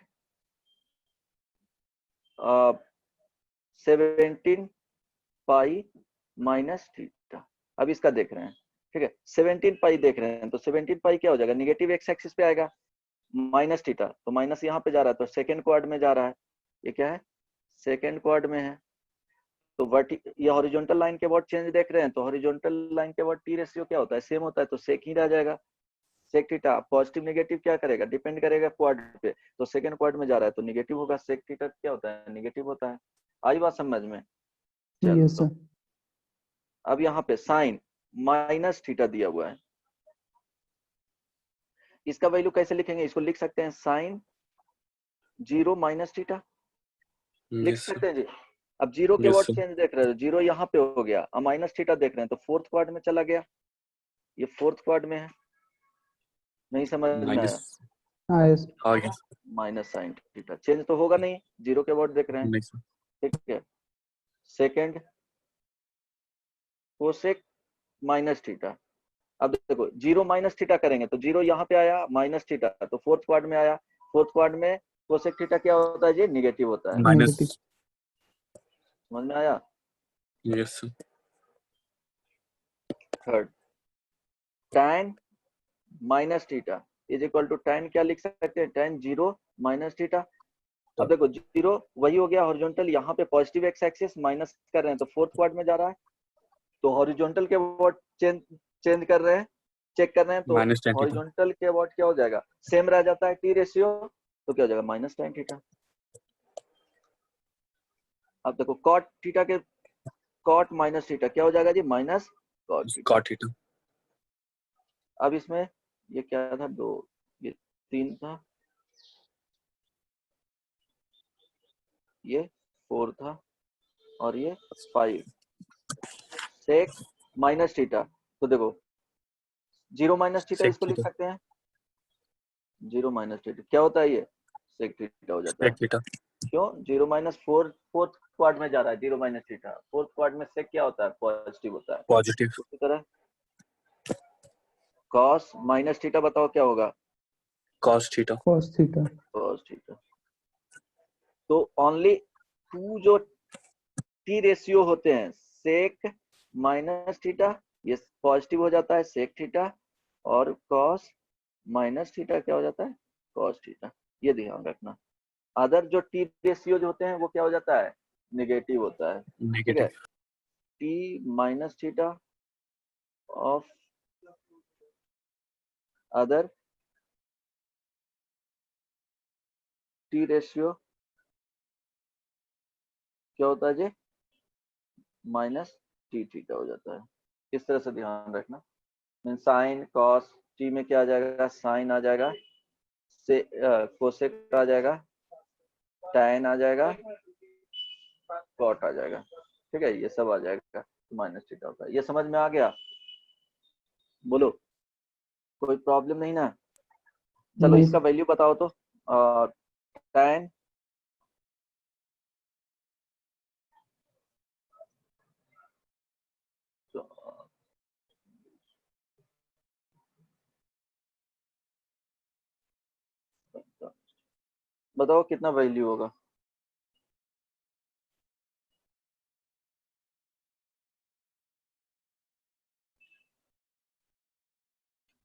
[SPEAKER 7] 17π माइनस थीटा, अब इसका देख रहे हैं, ठीक है, 17π देख रहे हैं, तो 17π क्या हो जाएगा, निगेटिव एक्स एक्सिस पे आएगा, माइनस थीटा, तो माइनस यहाँ पे जा रहा है, तो सेकेंड क्वाड में जा रहा है, ये क्या है, सेकेंड क्वाड में है, तो ये हॉरिजॉन्टल लाइन के वर्ड चेंज देख रहे हैं, तो हॉरिजॉन्टल लाइन के वर्ड टी रेशियो क्या होता है, सेम होता है, तो सेक ही रह जाएगा, सेक थीटा पॉजिटिव नेगेटिव क्या करेगा, डिपेंड करेगा क्वाड पे। तो सेकंड क्वाड में जा रहा है तो नेगेटिव होगा, सेक थीटा क्या होता है, नेगेटिव होता है। आई बात समझ में? चलो
[SPEAKER 3] यस सर।
[SPEAKER 7] अब यहाँ पे साइन माइनस थीटा दिया हुआ है, इसका वैल्यू कैसे लिखेंगे, इसको लिख सकते हैं साइन 0 माइनस थीटा, लिख
[SPEAKER 2] यस सर।
[SPEAKER 7] सकते हैं जी। अब जीरो के
[SPEAKER 2] यस
[SPEAKER 7] वर्ड
[SPEAKER 2] सर।
[SPEAKER 7] चेंज देख रहे हो, जीरो यहाँ पे हो गया, अब माइनस थीटा देख रहे हैं तो फोर्थ क्वाड में चला गया, ये फोर्थ क्वाड में है, नहीं समझ में आया?
[SPEAKER 2] माइनस
[SPEAKER 3] हाँ यस।
[SPEAKER 2] आ गया।
[SPEAKER 7] माइनस साइन थीटा चेंज तो होगा नहीं, जीरो के वर्ड देख रहे हैं,
[SPEAKER 2] नहीं सर।
[SPEAKER 7] ठीक है। सेकंड कोसेक माइनस थीटा, अब देखो जीरो माइनस थीटा करेंगे तो जीरो यहाँ पे आया माइनस थीटा, तो फोर्थ क्वाड में आया, फोर्थ क्वाड में कोसेक थीटा क्या होता है जी, निगेटिव होता है,
[SPEAKER 2] माइनस।
[SPEAKER 7] समझ में आया?
[SPEAKER 2] Yes sir.
[SPEAKER 7] Third tan minus theta is equal to tan क्या लिख सकते हैं, tan 0 माइनस थीटा। अब देखो जीरो वही हो गया हॉरिजॉन्टल, यहाँ पे पॉजिटिव एक्स एक्सिस माइनस कर रहे हैं तो फोर्थ क्वाड में जा रहा है, तो हॉरिजॉन्टल के वर्ड चेंज कर रहे हैं, चेक कर रहे हैं, तो
[SPEAKER 2] माइनस tan थीटा।
[SPEAKER 7] हॉरिजॉन्टल के वर्ड क्या हो जाएगा, सेम रह जाता है टी रेशियो, तो क्या हो जाएगा माइनस tan थीटा। अब देखो कॉट थीटा के कॉट माइनस थीटा क्या हो जाएगा जी, minus cot theta.
[SPEAKER 2] Cot theta.
[SPEAKER 7] अब इसमें ये क्या था, 2 ये 3 था, ये 4 था और ये 5, सेक माइनस थीटा, तो देखो 0 माइनस थीटा
[SPEAKER 2] सेक
[SPEAKER 7] इसको लिख
[SPEAKER 2] थीटा।
[SPEAKER 7] सकते हैं, 0 माइनस थीटा क्या होता है, ये सेक थीटा हो जाता है।
[SPEAKER 2] Sec theta.
[SPEAKER 7] क्यों, 0 माइनस फोर्थ क्वाड में जा रहा है, 0 माइनस थीटा, फोर्थ क्वाड में सेक क्या होता है, पॉजिटिव होता है।
[SPEAKER 2] पॉजिटिव।
[SPEAKER 7] उसी तरह कॉस माइनस थीटा बताओ क्या होगा,
[SPEAKER 2] cos theta.
[SPEAKER 3] cos theta.
[SPEAKER 7] Cos theta. तो ओनली 2 जो टी रेशियो होते हैं, सेक माइनस थीटा ये पॉजिटिव हो जाता है सेक थीटा, और कॉस माइनस थीटा क्या हो जाता है, कॉस थीटा, ये ध्यान रखना। अदर जो टी रेशियो जो होते हैं वो क्या हो जाता है, नेगेटिव होता है, ठीक है।
[SPEAKER 2] Negative.
[SPEAKER 7] T minus theta of other T ratio क्या होता है जी, माइनस टी थीटा हो जाता है, इस तरह से ध्यान रखना। साइन कॉस टी में क्या आ जाएगा, साइन आ जाएगा, से कोसेक आ जाएगा, tan आ जाएगा, कॉट आ जाएगा, ठीक है, ये सब आ जाएगा, माइनस थीटा होता है। ये समझ में आ गया, बोलो कोई प्रॉब्लम नहीं ना? चलो
[SPEAKER 3] नहीं
[SPEAKER 7] इसका वैल्यू बताओ तो, tan बताओ कितना वैल्यू होगा,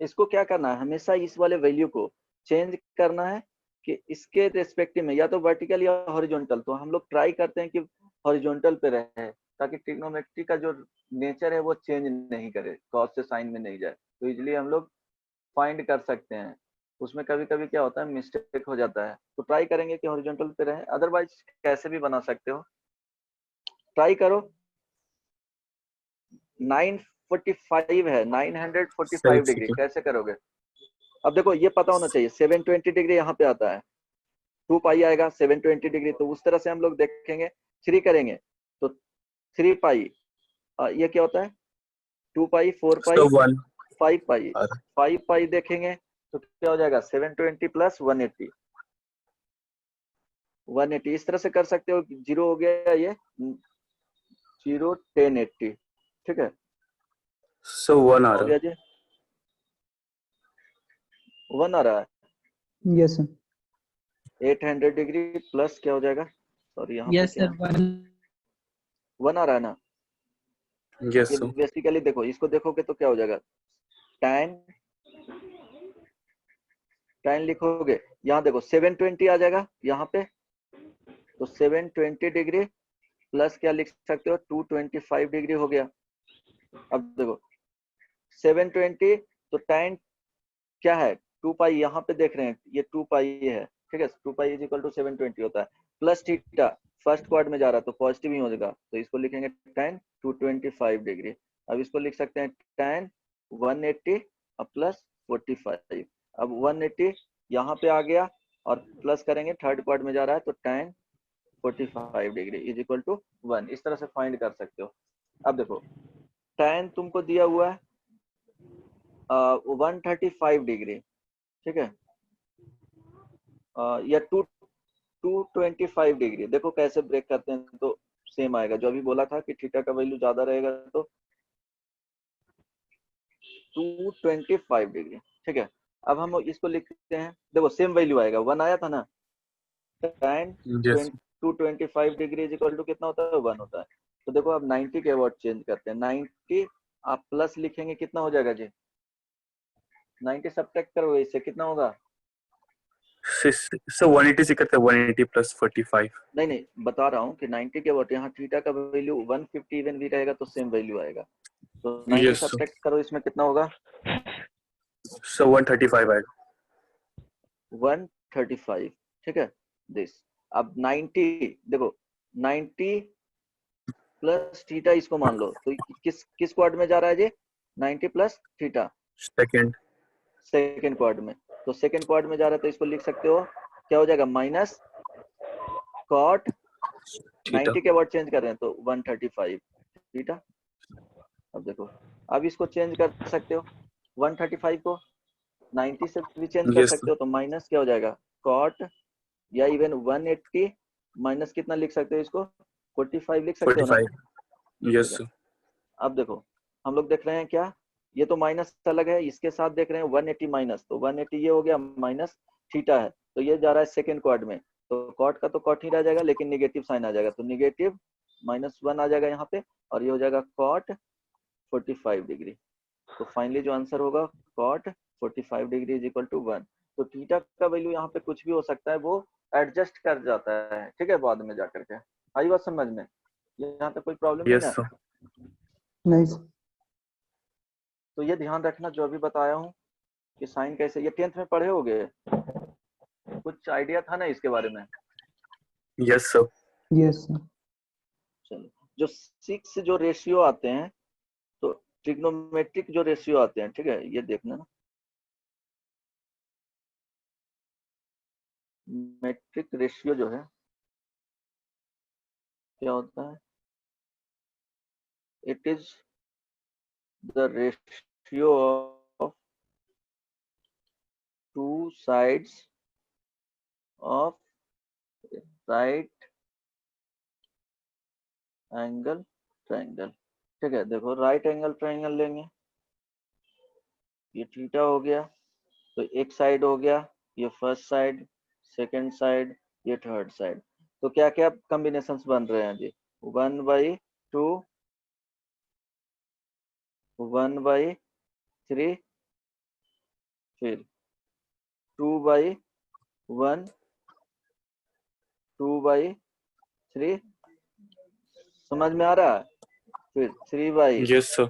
[SPEAKER 7] इसको क्या करना है, हमेशा इस वाले वैल्यू को चेंज करना है कि इसके रेस्पेक्टिव में या तो वर्टिकल या हॉरिजॉन्टल, तो हम लोग ट्राई करते हैं कि हॉरिजॉन्टल पे रहे, ताकि ट्रिग्नोमेट्री का जो नेचर है वो चेंज नहीं करे, कॉस से साइन में नहीं जाए, तो इजिली हम लोग फाइंड कर सकते हैं। उसमें कभी कभी क्या होता है, मिस्टेक हो जाता है, तो ट्राई करेंगे कि हॉरिजॉन्टल पे रहे, अदरवाइज कैसे भी बना सकते हो, ट्राई करो। 945 है, 945 डिग्री कैसे करोगे? अब देखो ये पता होना चाहिए, 720 डिग्री यहाँ पे आता है, 2 पाई आएगा 720 डिग्री, तो उस तरह से हम लोग देखेंगे, 3 करेंगे तो 3 पाई, ये क्या होता है, 2 पाई 4 पाई 5 पाई, 5 पाई देखेंगे तो क्या हो जाएगा, 720 प्लस 180, 180 इस तरह से कर सकते हो, 0 हो गया ये 0 10 80, ठीक है,
[SPEAKER 2] सो 1 आ
[SPEAKER 7] हो
[SPEAKER 2] रहा
[SPEAKER 7] गया जी, 1 आ रहा है,
[SPEAKER 3] यस सर।
[SPEAKER 7] 800 डिग्री प्लस क्या हो जाएगा, सॉरी यहाँ पे
[SPEAKER 5] यस
[SPEAKER 7] क्या
[SPEAKER 5] सर
[SPEAKER 7] 1 आ रहा है ना,
[SPEAKER 2] यस
[SPEAKER 7] ये
[SPEAKER 2] सर।
[SPEAKER 7] बेसिकली देखो, इसको देखोगे तो क्या हो जाएगा, tan लिखोगे, यहाँ देखो 720 आ जाएगा यहाँ पे, तो 720 डिग्री प्लस क्या लिख सकते हो, 225 डिग्री हो गया। अब देखो 720 तो tan क्या है 2 पाई, यहाँ पे देख रहे हैं ये 2 पाई है, ठीक है, 2 पाई इज इक्वल टू 720 होता है, प्लस थीटा फर्स्ट क्वाड में जा रहा है तो पॉजिटिव ही हो जाएगा, तो इसको लिखेंगे tan 225 डिग्री। अब इसको लिख सकते हैं tan 180 प्लस 45। अब 180 यहाँ पे आ गया और प्लस करेंगे, थर्ड क्वाड में जा रहा है तो tan 45 degree is equal to 1। इस तरह से फाइंड कर सकते हो। अब देखो tan तुमको दिया हुआ है 135 डिग्री, ठीक है, या 225 डिग्री। देखो कैसे ब्रेक करते हैं तो सेम आएगा, जो अभी बोला था कि थीटा का वैल्यू ज्यादा रहेगा तो 225 डिग्री, ठीक है। अब हम इसको लिखते हैं, देखो सेम वैल्यू आएगा, 1 आया था ना, tan
[SPEAKER 2] Yes.
[SPEAKER 7] 225 degree is equal to कितना होता है, 1 होता है। तो देखो अब 90 के वर्ड चेंज करते हैं, 90 आप प्लस लिखेंगे कितना हो जाएगा जी, 90 सब्ट्रैक्ट करोगे इससे कितना होगा,
[SPEAKER 2] So 180 से करते हैं 180 प्लस 45।
[SPEAKER 7] नहीं बता रहा हूँ कि 90 के वर्ड, यहाँ थीटा का वैल्यू 150 इवन भी रहेगा तो सेम वैल्यू आएगा, तो 90
[SPEAKER 2] Yes.
[SPEAKER 7] सब्ट्रैक्ट करो इसमें कितना होगा,
[SPEAKER 2] So 135 आएगा।
[SPEAKER 7] 135, ठीक है दिस। अब 90 देखो 90 प्लस थीटा इसको मान लो, तो किस क्वाड में जा रहा है जी, 90 plus theta
[SPEAKER 2] second.
[SPEAKER 7] Second quad में, तो सेकंड क्वाड में जा रहा है तो इसको लिख सकते हो क्या हो जाएगा, माइनस कॉट,
[SPEAKER 2] थीटा।
[SPEAKER 7] 90 के वर्ड चेंज कर रहे हैं तो 135 थीटा। अब देखो अब इसको चेंज कर सकते हो, 135 को 90 से भी चेंज कर
[SPEAKER 2] Yes.
[SPEAKER 7] सकते हो तो माइनस क्या हो जाएगा कॉट, या इवन 180 माइनस कितना लिख सकते हो इसको, 45 लिख सकते हो ना।
[SPEAKER 2] 45। Yes.
[SPEAKER 7] अब देखो हम लोग देख रहे हैं क्या, ये तो माइनस अलग है, इसके साथ देख रहे हैं 180 माइनस, तो 180 ये हो गया माइनस थीटा है, तो ये जा रहा है सेकंड क्वाड में, तो कॉट का तो कॉट ही रह जाएगा लेकिन निगेटिव साइन आ जाएगा, तो निगेटिव -1 आ जाएगा यहाँ पे, और ये हो जाएगा कॉट 45 डिग्री। तो फाइनली जो आंसर होगा cot 45 degree is equal to 1। तो थीटा का वैल्यू यहाँ पे कुछ भी हो सकता है, वो एडजस्ट कर जाता है, ठीक है, बाद में जाकर के। आई बात समझ में, यहाँ पे कोई प्रॉब्लम नहीं
[SPEAKER 2] Yes.
[SPEAKER 7] ना।
[SPEAKER 3] नहीं
[SPEAKER 7] तो ये ध्यान रखना जो अभी बताया हूँ कि साइन कैसे, ये 10th में पढ़े होगे, कुछ आइडिया था ना इसके बारे में।
[SPEAKER 2] Yes sir.
[SPEAKER 3] यस
[SPEAKER 7] चलो जो 6 जो रेशियो आते हैं, तो ट्रिग्नोमेट्रिक जो रेशियो आते हैं, ठीक है, ये देखना ना, मेट्रिक रेशियो जो है क्या होता है, it is the ratio of two sides of right angle triangle, ठीक है। देखो राइट एंगल ट्रायंगल लेंगे, ये थीटा हो गया, तो एक साइड हो गया ये फर्स्ट साइड, सेकंड साइड, ये थर्ड साइड, तो क्या क्या कॉम्बिनेशंस बन रहे हैं जी, 1/2, 1/3, फिर 2/1, 2/3, समझ में आ रहा है, फिर 3/1,
[SPEAKER 2] Yes sir.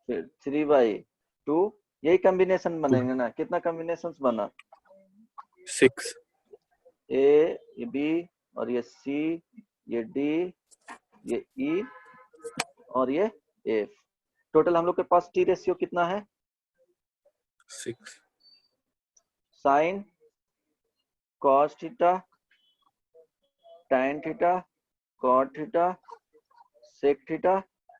[SPEAKER 7] फिर 3/2, यही कॉम्बिनेशन बनेंगे ना। कितना कॉम्बिनेशंस बना,
[SPEAKER 2] 6।
[SPEAKER 7] ए, ये बी, और ये सी, ये डी, ये ई, और ये एफ। टोटल हम लोग के पास टी रेशियो कितना है,
[SPEAKER 2] 6।
[SPEAKER 7] Sine cos theta, tan theta, cot theta, sec theta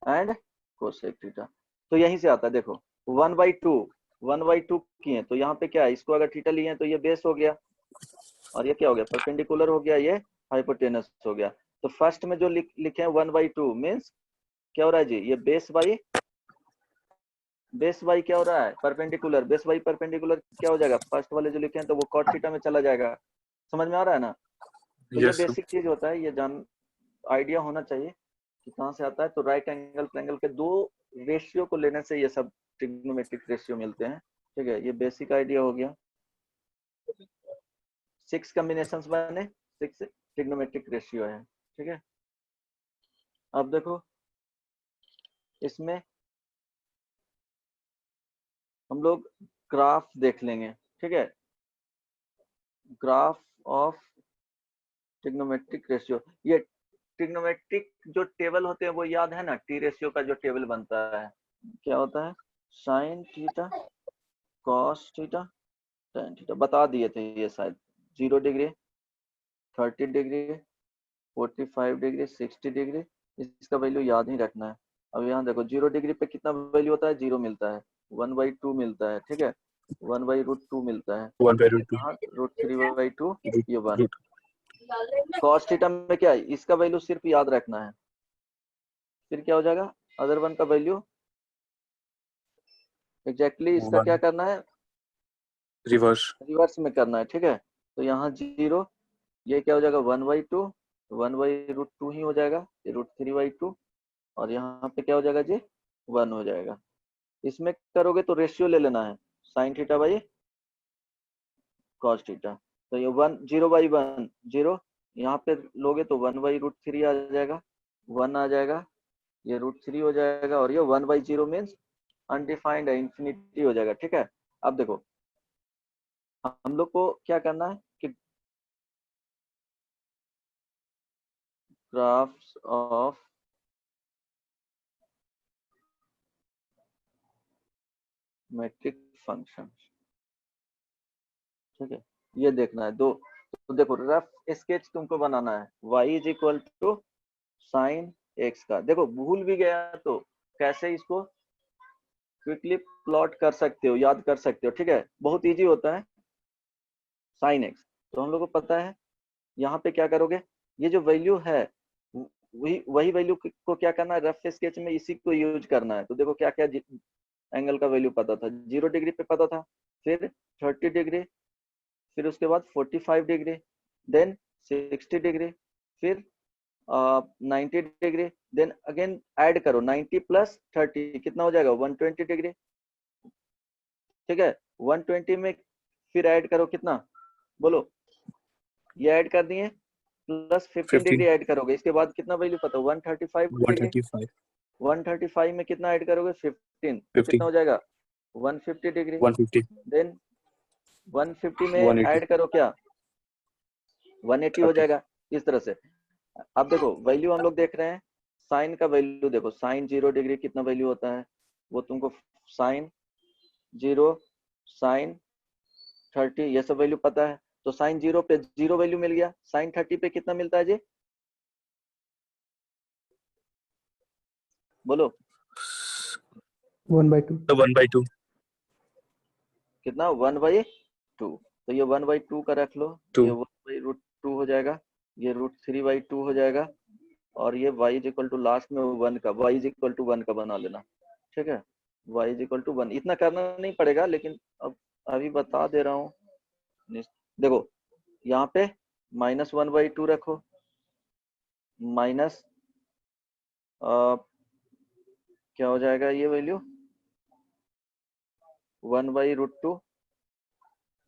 [SPEAKER 7] and cosec theta. तो यहीं से आता है, देखो 1/2 किए तो यहाँ पे क्या है, इसको अगर थीटा लिए हैं तो ये बेस हो गया, और ये क्या हो गया, परपेंडिकुलर हो गया, ये हाइपोटेनस हो गया। तो फर्स्ट में जो लिखे हैं 1/2 मीन्स क्या हो रहा है जी, ये बेस बाई क्या हो रहा है, परपेंडिकुलर, बेस बाई परपेंडिकुलर क्या हो जाएगा, फर्स्ट वाले जो लिखे हैं तो वो कॉट थीटा में चला जाएगा। समझ में आ रहा है ना। तो ये
[SPEAKER 2] Yes sir.
[SPEAKER 7] बेसिक चीज होता है, ये जान आइडिया होना चाहिए कि कहाँ से आता है। तो राइट एंगल ट्रायंगल के दो रेशियो को लेने से ये सब ट्रिग्नोमेट्रिक रेशियो मिलते हैं, ठीक है। ये बेसिक आइडिया हो गया। 6 कॉम्बिनेशंस बने, 6 ट्रिग्नोमेट्रिक रेशियो है, ठीक है। अब देखो इसमें हम लोग ग्राफ देख लेंगे, ठीक है। ग्राफ ऑफ ट्रिग्नोमेट्रिक रेशियो, ये ट्रिग्नोमेट्रिक जो टेबल होते हैं वो याद है ना, टी रेशियो का जो टेबल बनता है क्या होता है, sign theta cos theta tan theta, बता दिए थे ये शायद। 0 डिग्री, 30 डिग्री, 45 डिग्री, 60 डिग्री, इसका वैल्यू याद ही रखना है। अब यहाँ देखो 0 डिग्री पे कितना वैल्यू होता है, 0 मिलता है, 1/2 मिलता है, ठीक है, 1/√2 मिलता है,
[SPEAKER 2] 1/√2
[SPEAKER 7] यहाँ √3/2, ये 1।
[SPEAKER 2] रूट
[SPEAKER 7] कॉस थीटा में क्या है, इसका वैल्यू सिर्फ याद रखना है, फिर क्या हो जाएगा, अदर वन का वैल्यू एग्जैक्टली इसका क्या करना है,
[SPEAKER 2] रिवर्स
[SPEAKER 7] रिवर्स में करना है, ठीक है। तो यहाँ 0, ये क्या हो जाएगा 1/2, 1/√2 ही हो जाएगा, ये √3/2, और यहाँ पे क्या हो जाएगा जी 1 हो जाएगा। इसमें करोगे तो रेशियो ले लेना है, sine theta by cos theta, तो ये 1 0/1 0, यहाँ पे लोगे तो 1/√3 आ जाएगा, 1 आ जाएगा, ये √3 हो जाएगा, और ये 1/0 मीन्स अनडिफाइंड है, इंफिनिटी हो जाएगा, ठीक है। अब देखो हम लोग को क्या करना है कि ग्राफ्स ऑफ मैट्रिक फंक्शन, ठीक है, ये देखना है दो। तो देखो रफ स्केच तुमको बनाना है, y is equal to sine x का। देखो भूल भी गया तो कैसे इसको क्विकली प्लॉट कर सकते हो, याद कर सकते हो, ठीक है, बहुत इजी होता है। साइन एक्स तो हम लोग को पता है, यहाँ पे क्या करोगे, ये जो वैल्यू है वही वैल्यू को क्या करना है, रफ स्केच में इसी को यूज करना है। तो देखो क्या क्या एंगल का वैल्यू पता था, 0 डिग्री पे पता था, फिर 30 डिग्री, फिर उसके बाद 45 डिग्री, देन 60 डिग्री, फिर 90 डिग्री, देन अगेन ऐड करो 90 प्लस 30 कितना हो जाएगा 120 डिग्री, ठीक है। 120 में फिर ऐड करो कितना, बोलो, ये ऐड कर दिए, प्लस 15 डिग्री ऐड करोगे, इसके बाद कितना वैल्यू पता, 135 डिग्री,
[SPEAKER 2] 135
[SPEAKER 7] 135 में कितना ऐड करोगे 15, कितना हो जाएगा 150 डिग्री,
[SPEAKER 2] 150
[SPEAKER 7] देन 150 में
[SPEAKER 2] 180
[SPEAKER 7] ऐड करो क्या 180 हो जाएगा, इस तरह से। अब देखो वैल्यू हम लोग देख रहे हैं, साइन का वैल्यू देखो, साइन 0 डिग्री कितना वैल्यू होता है, वो तुमको साइन 0 साइन 30 ये सब वैल्यू पता है। तो साइन 0 पे 0 वैल्यू मिल गया, साइन 30 पे कितना मिलता है जी, बोलो
[SPEAKER 3] 1/2
[SPEAKER 2] तो 1/2
[SPEAKER 7] कितना 1/2, तो ये 1/2 का रख लो,
[SPEAKER 2] 2
[SPEAKER 7] ये 1/√2 हो जाएगा, ये √3/2 हो जाएगा, और ये y is equal to last में 1 का, y इज इक्वल टू 1 का बना लेना, ठीक है, y इज इक्वल टू 1, इतना करना नहीं पड़ेगा, लेकिन अब अभी बता दे रहा हूँ। देखो यहाँ पे -1/2 रखो, माइनस क्या हो जाएगा ये वैल्यू 1/√2,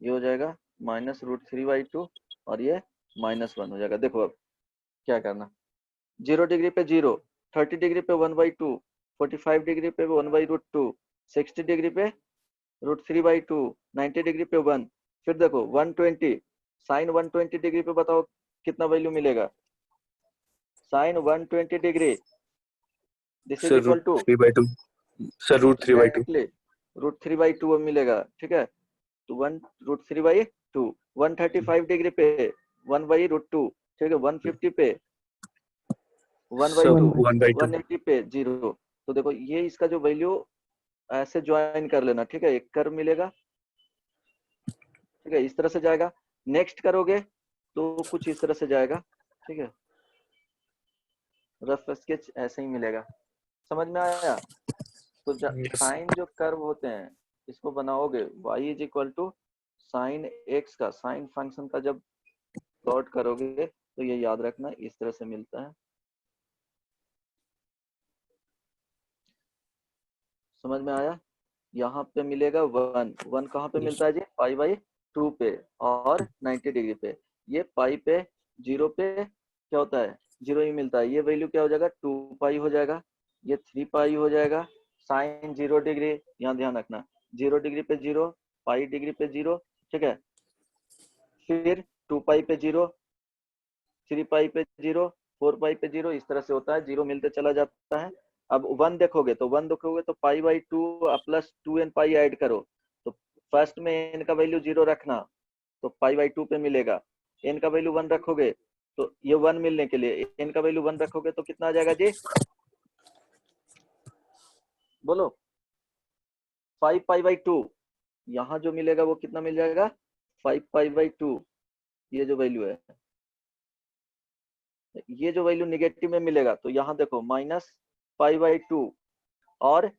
[SPEAKER 7] ये हो जाएगा -√3/2, और ये -1 हो जाएगा। देखो अब क्या करना, 0 डिग्री पे 0, 30 डिग्री पे 1/2, 45 डिग्री पे 1/√2, 60 डिग्री पे √3/2, 90 डिग्री पे 1, फिर देखो 120, साइन 120 डिग्री पे बताओ कितना वैल्यू मिलेगा, sine 120 degree, this is
[SPEAKER 2] sir
[SPEAKER 7] equal to
[SPEAKER 2] √3/2 sir √3/2
[SPEAKER 7] √3/2 मिलेगा, ठीक है। तो 1√3/2, 135 डिग्री पे 1/√2, ठीक है, 150 पे 1/2,
[SPEAKER 2] 1/2
[SPEAKER 7] 180 पे 0। तो देखो ये इसका जो वैल्यू ऐसे ज्वाइन कर लेना, ठीक है, एक कर्व मिलेगा, ठीक है, इस तरह से जाएगा। नेक्स्ट करोगे तो कुछ इस तरह से जाएगा, ठीक है, रफ स्केच ऐसे ही मिलेगा, समझ में आया। तो
[SPEAKER 2] Yes.
[SPEAKER 7] साइन जो कर्व होते हैं इसको बनाओगे, y is equal to sine x का, साइन फंक्शन का जब प्लॉट करोगे तो ये याद रखना इस तरह से मिलता है, समझ में आया। यहाँ पे मिलेगा 1 कहाँ पे
[SPEAKER 2] Yes.
[SPEAKER 7] मिलता है जी, π/2 पे और 90 डिग्री पे, ये पाई पे 0 पे क्या होता है 0 ही मिलता है, ये वैल्यू क्या हो जाएगा 2π हो जाएगा, ये 3π हो जाएगा। साइन 0 डिग्री, यहाँ ध्यान रखना 0 डिग्री पे 0, पाई डिग्री पे 0, ठीक है। फिर 2 पाई पे 0, 3 पाई पे 0, 4 पाई पे 0, इस तरह से होता है, 0 मिलते चला जाता है। अब 1 देखोगे तो 1 देखोगे तो pi by 2 plus 2n pi add करो, तो फर्स्ट में n का वैल्यू 0 रखना, तो पाई बाई 2 पे मिलेगा। n का वैल्यू 1 रखोगे तो ये 1 मिलने के लिए n का वैल्यू 1 रखोगे तो कितना आ जाएगा जी, बोलो 5 पाई बाई 2, यहाँ जो मिलेगा वो कितना मिल जाएगा 5 पाई बाई 2, ये जो वैल्यू है, ये जो वैल्यू निगेटिव में मिलेगा तो यहाँ देखो माइनस पाई बाई 2, और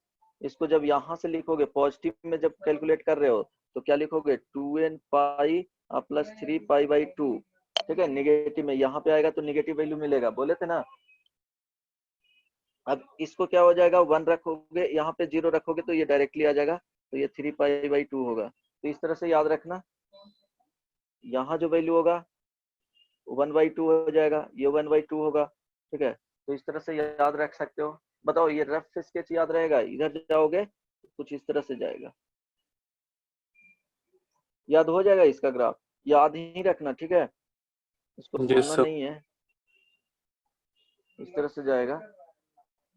[SPEAKER 7] इसको जब यहाँ से लिखोगे पॉजिटिव में जब कैलकुलेट कर रहे हो तो क्या लिखोगे 2n pi plus 3 pi by 2, ठीक है। निगेटिव में यहाँ पे आएगा तो निगेटिव वैल्यू मिलेगा, बोले थे ना। अब इसको क्या हो जाएगा 1 रखोगे, यहाँ पे 0 रखोगे तो ये डायरेक्टली आ जाएगा, तो ये 3 पाई बाई 2 होगा। तो इस तरह से याद रखना, यहाँ जो वैल्यू होगा 1/2 हो जाएगा, ये 1/2 होगा, ठीक है। तो इस तरह से याद रख सकते हो। बताओ ये रफ स्केच याद रहेगा, इधर जाओगे तो कुछ इस तरह से जाएगा, याद हो जाएगा इसका ग्राफ, याद ही रखना, ठीक है, इसको
[SPEAKER 2] जी
[SPEAKER 7] भूलना
[SPEAKER 2] सर।
[SPEAKER 7] नहीं है। इस तरह से जाएगा,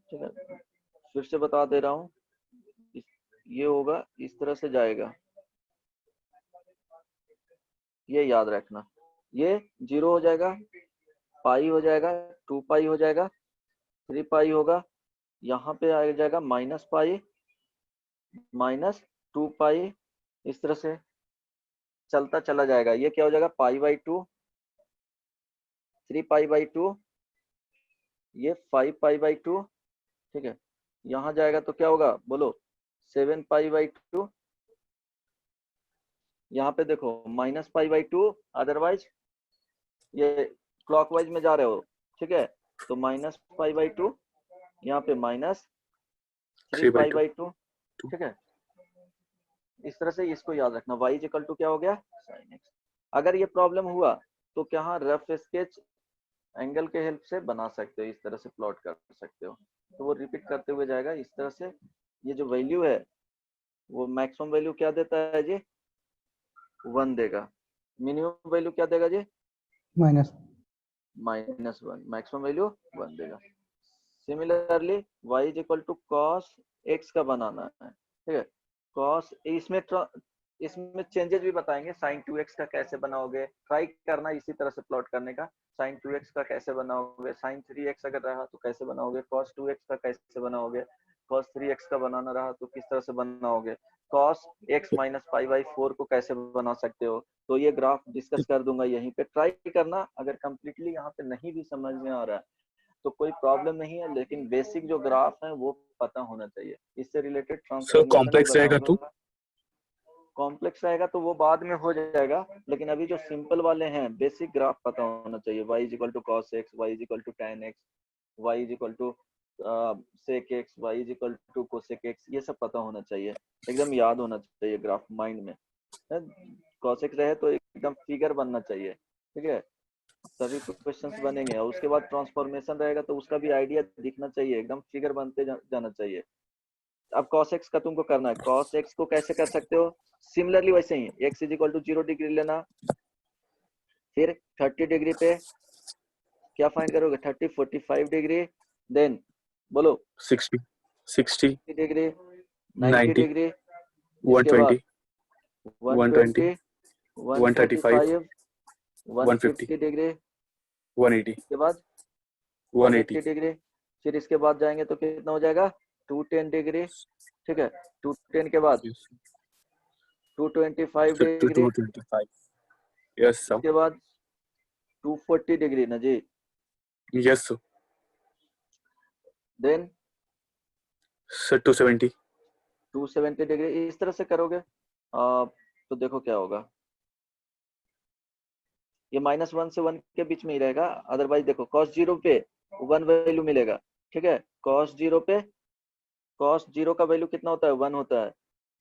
[SPEAKER 7] ठीक है। फिर से बता दे रहा हूँ, ये होगा, इस तरह से जाएगा, ये याद रखना। ये 0 हो जाएगा, पाई हो जाएगा, 2 पाई हो जाएगा, 3 पाई होगा, यहाँ पे आ जाएगा माइनस पाई, माइनस 2 पाई, इस तरह से चलता चला जाएगा। ये क्या हो जाएगा पाई बाई 2, 3 पाई बाई 2, ये 5 पाई बाई 2, ठीक है। यहाँ जाएगा तो क्या होगा बोलो 7 पाई बाई 2, यहाँ पे देखो माइनस पाई बाई 2, अदरवाइज ये क्लॉकवाइज में जा रहे हो, ठीक है, तो माइनस पाई बाई 2, यहाँ पे माइनस 3 पाई बाई 2, ठीक है। इस तरह से इसको याद रखना, y इक्वल टू क्या हो गया sin x। अगर ये प्रॉब्लम हुआ तो क्या रफ स्केच एंगल के हेल्प से बना सकते हो, इस तरह से प्लॉट कर सकते हो। तो वो रिपीट करते हुए जाएगा इस तरह से। ये जो वैल्यू है वो मैक्सिमम वैल्यू क्या देता है जी 1 देगा, मिनिमम वैल्यू क्या देगा जी
[SPEAKER 3] माइनस
[SPEAKER 7] -1, मैक्सिमम वैल्यू 1 देगा। Similarly y is equal to cos x का बनाना है, ठीक है। cos इसमें चेंजेस भी बताएंगे, sin 2x का कैसे बनाओगे, ट्राई करना इसी तरह से प्लॉट करने का। sin 2x का कैसे बनाओगे, sin 3x अगर रहा तो कैसे बनाओगे, cos 2x का कैसे बनाओगे, cos 3x का बनाना रहा तो किस तरह से बनाओगे, cos x minus pi by 4 को कैसे बना सकते हो। तो ये ग्राफ डिस्कस कर दूंगा यहीं पे, ट्राई करना। अगर कंप्लीटली यहाँ पे नहीं भी समझ में आ रहा है तो कोई प्रॉब्लम नहीं है, लेकिन बेसिक जो ग्राफ है वो पता होना चाहिए। इससे रिलेटेड
[SPEAKER 2] सर कॉम्प्लेक्स रहेगा तो
[SPEAKER 7] कॉम्प्लेक्स रहेगा तो वो बाद में हो जाएगा, लेकिन अभी जो सिंपल वाले हैं बेसिक ग्राफ पता होना चाहिए। y is equal to cos x, y is equal to tan x, y is equal to sec x, y is equal to cosec x, ये सब पता होना चाहिए, एकदम याद होना चाहिए ग्राफ माइंड में। cos x रहे तो एकदम फिगर बनना चाहिए, ठीक है, तभी क्वेश्चंस बनेंगे। और उसके बाद ट्रांसफॉर्मेशन रहेगा तो उसका भी आइडिया दिखना चाहिए, एकदम फिगर बनते जाना चाहिए। अब cos x का तुमको करना है, cos x को कैसे कर सकते हो, सिमिलरली वैसे ही x is equal to 0 degree लेना, फिर 30 डिग्री पे क्या फाइंड करोगे 30, 45 डिग्री, देन बोलो
[SPEAKER 2] 60
[SPEAKER 7] डिग्री, 90 डिग्री,
[SPEAKER 2] 120
[SPEAKER 7] 120, 135,
[SPEAKER 2] 150
[SPEAKER 7] डिग्री,
[SPEAKER 2] 180
[SPEAKER 7] इसके बाद
[SPEAKER 2] 180
[SPEAKER 7] डिग्री, फिर इसके बाद जाएंगे तो कितना हो जाएगा 210 डिग्री, ठीक है। 210 के बाद 225 डिग्री,
[SPEAKER 2] 225 यस सर
[SPEAKER 7] इसके बाद 240 डिग्री ना जी,
[SPEAKER 2] yes sir
[SPEAKER 7] then
[SPEAKER 2] sir 270
[SPEAKER 7] 270 degree. इस तरह से करोगे तो देखो क्या होगा, ये -1 से 1 के बीच में ही रहेगा। अदरवाइज देखो cos 0 पे 1 वैल्यू मिलेगा, ठीक है। cos 0 पे cos 0 का वैल्यू कितना होता है 1 होता है।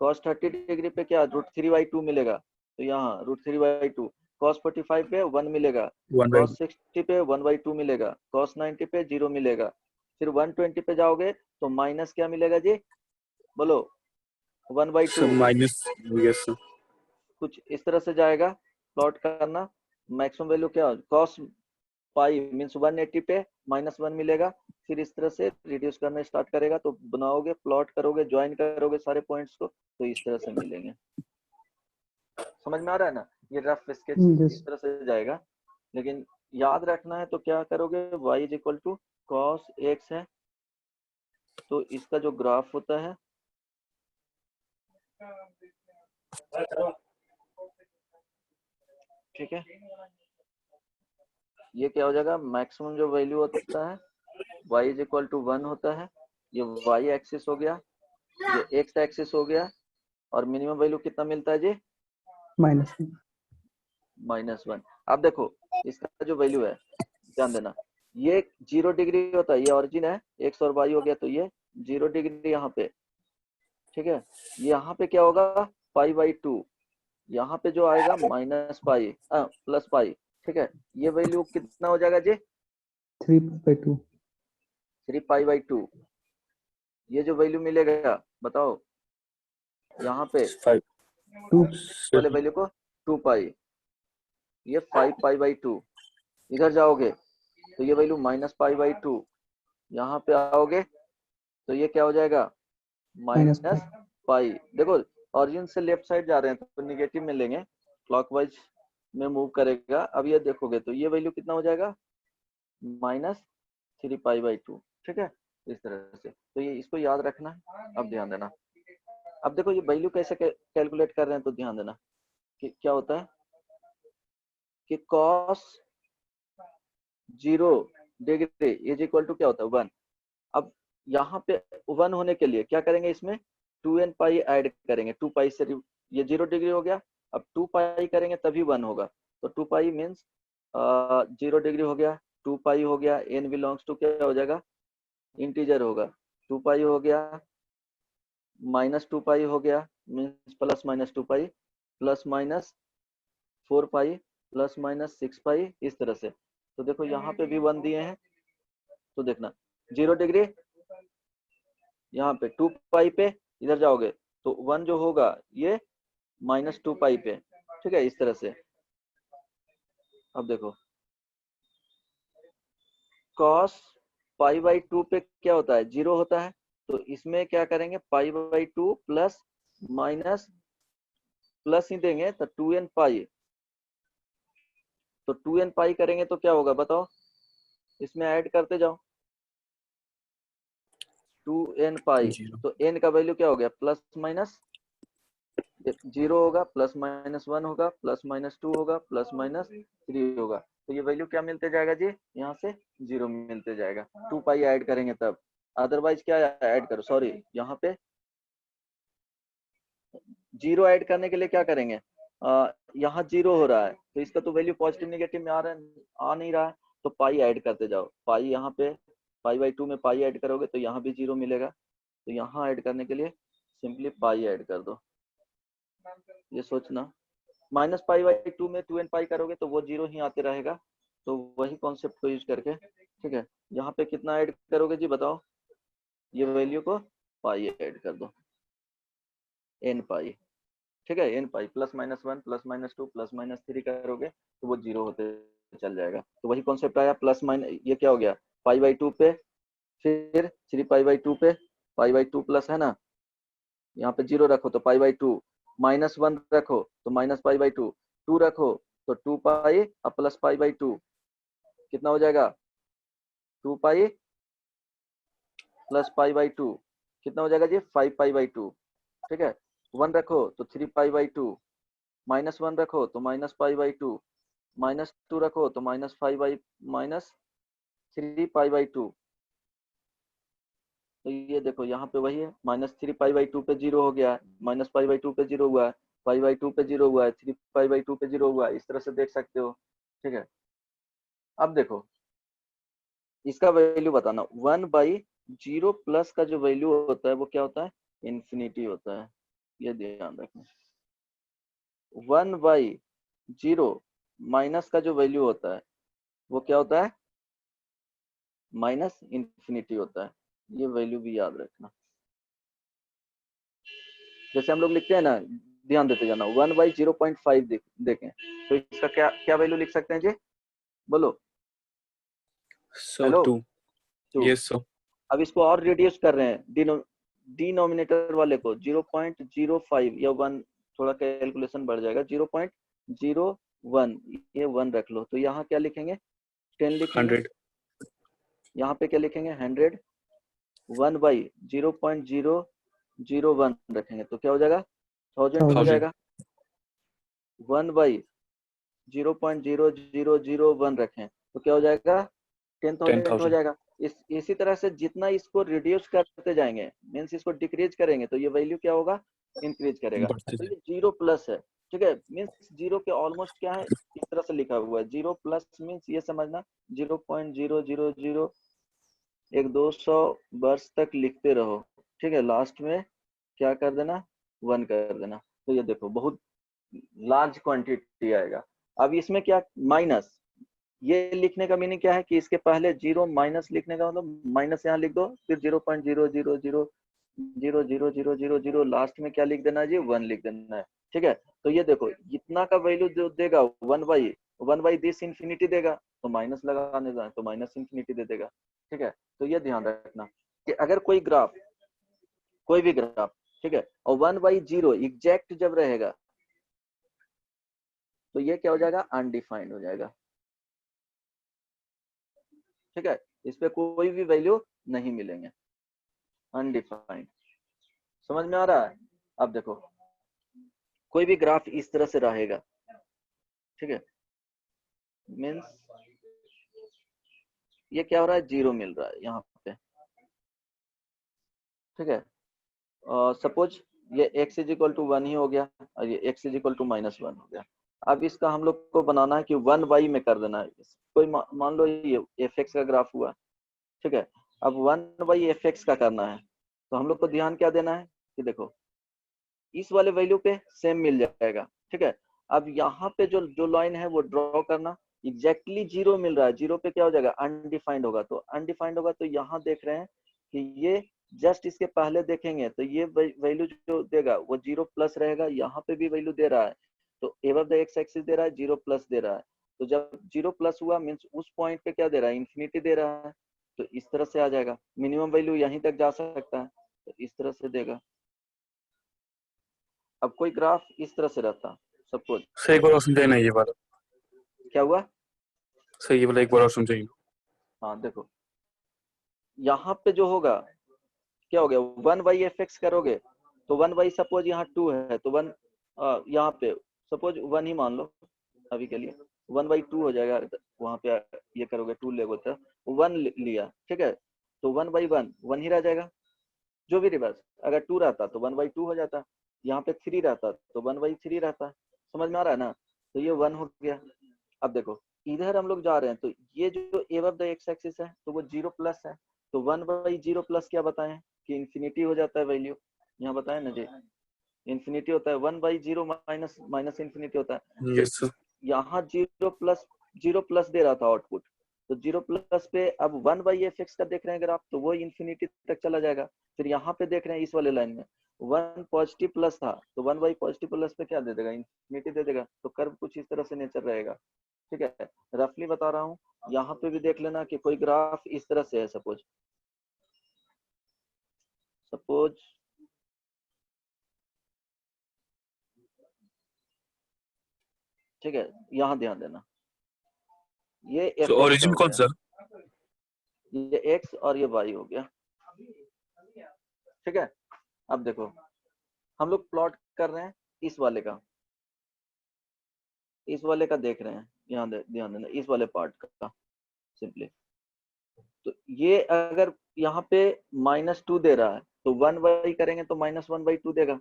[SPEAKER 7] cos 30 डिग्री पे क्या √3/2 मिलेगा, तो यहाँ √3/2। cos 45 पे 1 मिलेगा,
[SPEAKER 2] 1
[SPEAKER 7] cos 60 पे 1/2 मिलेगा, cos 90 पे 0 मिलेगा। फिर 120 पे जाओगे तो माइनस क्या मिलेगा जी बोलो 1/2,
[SPEAKER 2] सर माइनस यस सर
[SPEAKER 7] कुछ इस तरह से जाएगा, प्लॉट करना। मैक्सिमम वैल्यू क्या, कॉस पाई मीन्स 180 पे -1 मिलेगा। फिर इस तरह से रिड्यूस करना स्टार्ट करेगा, तो बनाओगे, प्लॉट करोगे, ज्वाइन करोगे सारे पॉइंट्स को, तो इस तरह से मिलेंगे। समझ में आ रहा है ना? ये रफ स्केच इस तरह से जाएगा। लेकिन याद रखना है तो क्या करोगे, y is equal to cos x है, तो इसका जो ग्राफ होता है, ठीक है, ये क्या हो जाएगा, मैक्सिमम जो वैल्यू होता है y इज इक्वल टू 1 होता है, ये y एक्सिस हो गया, ये x एक्सिस हो गया, और मिनिमम वैल्यू कितना मिलता है जी, -1। अब देखो इसका जो वैल्यू है, ध्यान देना, ये 0 डिग्री होता है, ये ओरिजिन है, x और y हो गया, तो ये 0 डिग्री यहाँ पे, ठीक है। यहाँ पे क्या होगा, π/2, यहाँ पे जो आएगा -π +π, ठीक है। ये वैल्यू कितना हो जाएगा जी,
[SPEAKER 3] 3/2।
[SPEAKER 7] 3π/2। ये जो वैल्यू मिलेगा बताओ, यहाँ पे
[SPEAKER 2] 5
[SPEAKER 7] वाले वैल्यू को 2π, ये 5π/2। इधर जाओगे तो ये वैल्यू -π/2, यहाँ पे आओगे तो ये क्या हो जाएगा, -π। देखो ऑरिजिन से लेफ्ट साइड जा रहे हैं तो निगेटिव में लेंगे, क्लॉकवाइज में मूव करेगा। अब ये देखोगे तो ये वैल्यू कितना हो जाएगा, -3π/2, ठीक है, इस तरह से। तो ये इसको याद रखना है। अब ध्यान देना, अब देखो ये वैल्यू कैसे कैलकुलेट कर रहे हैं, तो ध्यान देना कि क्या होता है कि cos 0 degree is equal to क्या होता है, 1। अब यहाँ पे 1 होने के लिए क्या करेंगे, इसमें 2nπ ऐड करेंगे, 2π से ये 0 डिग्री हो गया, अब 2π करेंगे तभी 1 होगा, तो 2π मीन्स 0 डिग्री हो गया, 2π हो गया, n बिलोंग्स टू क्या हो जाएगा, इंटीजर होगा, 2π हो गया, -2π हो गया, मीन्स +-2π, +-4π, +-6π, इस तरह से। तो देखो यहाँ पे भी 1 दिए हैं, तो देखना 0 डिग्री, यहाँ पे 2π पे, इधर जाओगे तो 1 जो होगा ये -2π पे, ठीक है, इस तरह से। अब देखो cos π/2 पे क्या होता है, 0 होता है, तो इसमें क्या करेंगे, π/2 प्लस माइनस प्लस ही देंगे तो 2nπ, तो 2nπ करेंगे तो क्या होगा बताओ, इसमें ऐड करते जाओ, 2nπ, तो n का वैल्यू क्या हो गया, +-0 होगा, +-1 होगा, +-2 होगा, +-3 होगा, तो ये वैल्यू क्या मिलते जाएगा जी, यहाँ से 0 मिलते जाएगा। 2π ऐड करेंगे तब, अदरवाइज क्या ऐड करो, सॉरी यहाँ पे 0 ऐड करने के लिए क्या करेंगे, यहाँ 0 हो रहा है तो इसका तो वैल्यू पॉजिटिव निगेटिव में आ नहीं रहा है, तो पाई ऐड करते जाओ, पाई यहाँ पे π/2 में पाई ऐड करोगे तो यहाँ भी 0 मिलेगा, तो यहाँ ऐड करने के लिए सिंपली पाई ऐड कर दो। ये सोचना, -π/2 में 2nπ करोगे तो वो 0 ही आते रहेगा, तो वही कॉन्सेप्ट को यूज करके, ठीक है, यहाँ पे कितना ऐड करोगे जी बताओ, ये वैल्यू को पाई ऐड कर दो, nπ, ठीक है, nπ +-1 +-2 +-3 करोगे तो वो 0 होते चल जाएगा, तो वही कॉन्सेप्ट आया, ये क्या हो गया, π/2 पे, फिर 3π/2 पे, π/2 प्लस है ना, यहाँ पे 0 रखो तो π/2, -1 रखो तो -π/2, 2 रखो तो 2π और +π/2 कितना हो जाएगा, 2π +π/2 कितना हो जाएगा जी, 5π/2, ठीक है, 1 रखो तो 3π/2, -1 रखो तो -π/2, -2 रखो तो -3π/2, तो ये देखो यहाँ पे वही है, -3π/2 पे 0 हो गया, -π/2 पे 0 हुआ है, π/2 पे 0 हुआ है, 3π/2 पे 0 हुआ है, इस तरह से देख सकते हो, ठीक है। अब देखो इसका वैल्यू बताना, 1/0 प्लस का जो वैल्यू होता है वो क्या होता है, इन्फिनिटी होता है, ये ध्यान रखना। 1/0 माइनस का जो वैल्यू होता है वो क्या होता है, -इन्फिनिटी होता है, ये वैल्यू भी याद रखना। जैसे हम लोग लिखते हैं ना ध्यान देते जाना, 1/0.5 देखें तो इसका क्या क्या वैल्यू लिख सकते हैं जी, बोलो।
[SPEAKER 2] So
[SPEAKER 7] hello
[SPEAKER 2] 2
[SPEAKER 7] 2।
[SPEAKER 2] यस सर
[SPEAKER 7] अब इसको और रिड्यूस कर रहे हैं, डिनोमिनेटर वाले को 0.05 या 1, थोड़ा कैलकुलेशन बढ़ जाएगा, 0.01, ये 1 रख लो, तो यहाँ क्या लिखेंगे, 10 लिखेंगे,
[SPEAKER 2] 100
[SPEAKER 7] यहाँ पे क्या लिखेंगे, 100, 1/0.001 रखेंगे तो क्या हो जाएगा, 1000 हो
[SPEAKER 2] 1000
[SPEAKER 7] जाएगा। 1/0.0001 रखें तो क्या हो जाएगा, 10,000 हो
[SPEAKER 2] 10,000
[SPEAKER 7] जाएगा। इसी तरह से जितना इसको रिड्यूस करते जाएंगे, मीन्स इसको डिक्रीज करेंगे, तो ये वैल्यू क्या होगा, इंक्रीज करेगा।
[SPEAKER 2] बढ़ते
[SPEAKER 7] तो
[SPEAKER 2] जाए
[SPEAKER 7] ये 0 प्लस है, ठीक है, मीन्स 0 के ऑलमोस्ट क्या है, इस तरह से लिखा हुआ है। 0 प्लस मीन्स ये समझना 0.000 एक 200 वर्ष तक लिखते रहो, ठीक है, लास्ट में क्या कर देना, 1 कर देना। तो ये देखो बहुत लार्ज क्वांटिटी आएगा। अब इसमें क्या, माइनस, ये लिखने का मीनिंग क्या है कि इसके पहले 0 माइनस लिखने का मतलब माइनस यहाँ लिख दो, फिर 0.0000000 लास्ट में क्या लिख देना है जी, 1 लिख देना है, ठीक है। तो ये देखो इतना का वैल्यू जो देगा 1 बाई दिस इंफिनिटी देगा, तो माइनस लगाने जाए तो माइनस इंफिनिटी दे देगा, ठीक है। तो ये ध्यान रखना कि अगर कोई ग्राफ, कोई भी ग्राफ, ठीक है, और 1/0 एग्जैक्ट जब रहेगा तो ये क्या हो जाएगा, अनडिफाइंड हो जाएगा, ठीक है, इस पे कोई भी वैल्यू नहीं मिलेंगे, अनडिफाइंड। समझ में आ रहा है। अब देखो कोई भी ग्राफ इस तरह से रहेगा, ठीक है, मीन्स ये क्या हो रहा है, 0 मिल रहा है यहाँ पे, ठीक है। सपोज ये x इज इक्वल टू 1 ही हो गया और ये x इज इक्वल टू -1 हो गया। अब इसका हम लोग को बनाना है कि 1y में कर देना है। कोई मान लो ये fx का ग्राफ हुआ, ठीक है, अब 1/fx का करना है, तो हम लोग को ध्यान क्या देना है कि देखो इस वाले वैल्यू पे सेम मिल जाएगा, ठीक है। अब यहाँ पे जो जो लाइन है वो ड्रॉ करना, एग्जैक्टली 0 मिल रहा है, 0 पे क्या हो जाएगा, अनडिफाइंड होगा, तो अनडिफाइंड होगा तो यहाँ देख रहे हैं कि ये जस्ट इसके पहले देखेंगे तो ये वैल्यू जो देगा वो 0 प्लस रहेगा, यहाँ पे भी वैल्यू दे रहा है, तो एवर द एक्स एक्सिस दे रहा है, 0 प्लस दे रहा है, तो जब 0 प्लस हुआ मीन्स उस पॉइंट पे क्या दे रहा है, इंफिनिटी दे रहा है, तो इस तरह से आ जाएगा, मिनिमम वैल्यू यहीं तक जा सकता है, तो इस तरह से देगा। अब कोई ग्राफ इस तरह से रहता, सपोज,
[SPEAKER 2] सर एक बार और समझाइए ना ये वाला,
[SPEAKER 7] क्या हुआ,
[SPEAKER 2] सर ये वाला एक बार और समझाइए।
[SPEAKER 7] हाँ देखो यहाँ पे जो होगा क्या हो गया, 1/fx करोगे तो 1 सपोज यहाँ 2 है तो 1 यहाँ पे सपोज 1 ही मान लो अभी के लिए, 1/2 हो जाएगा, वहां पे ये करोगे 2 लोगे तो 1 लिया, ठीक है, तो 1/1 1 ही रह जाएगा, जो भी रिवर्स, अगर 2 रहता तो 1/2 हो जाता, यहाँ पे 3 रहता तो 1/3 रहता। समझ में आ रहा है ना, तो ये 1 हो गया। अब देखो इधर हम लोग जा रहे हैं तो ये जो एवर द एक्स एक्सिस है तो वो 0 प्लस है, तो 1/0 प्लस क्या बताएं कि इंफिनिटी हो जाता है वैल्यू, यहाँ बताएं ना जी, इंफिनिटी होता है, 1/0 माइनस माइनस इंफिनिटी होता है। तो
[SPEAKER 2] यस सर
[SPEAKER 7] यहाँ 0 प्लस दे रहा था आउटपुट, तो 0 प्लस पे अब 1/fx का देख रहे हैं अगर आप, तो वो इंफिनिटी तक चला जाएगा। फिर यहाँ पे देख रहे हैं इस वाले लाइन में 1 पॉजिटिव प्लस था, तो 1/पॉजिटिव प्लस पे क्या दे देगा, इंफिनिटी दे देगा, तो कर्व कुछ इस तरह से नेचर रहेगा, ठीक है। रफली बता रहा हूँ, यहाँ पे भी देख लेना कि कोई ग्राफ इस तरह से है, सपोज ठीक है, यहाँ ध्यान देना, ये
[SPEAKER 2] सो
[SPEAKER 7] fx
[SPEAKER 2] ओरिजिन
[SPEAKER 7] हो
[SPEAKER 2] कौन
[SPEAKER 7] गया,
[SPEAKER 2] सा,
[SPEAKER 7] ये x और ये y हो गया, ठीक है। अब देखो हम लोग प्लॉट कर रहे हैं इस वाले का, इस वाले का देख रहे हैं, यहाँ ध्यान देना इस वाले पार्ट का सिंपली, तो ये अगर यहाँ पे -2 दे रहा है तो 1/, करेंगे तो -1/2 देगा,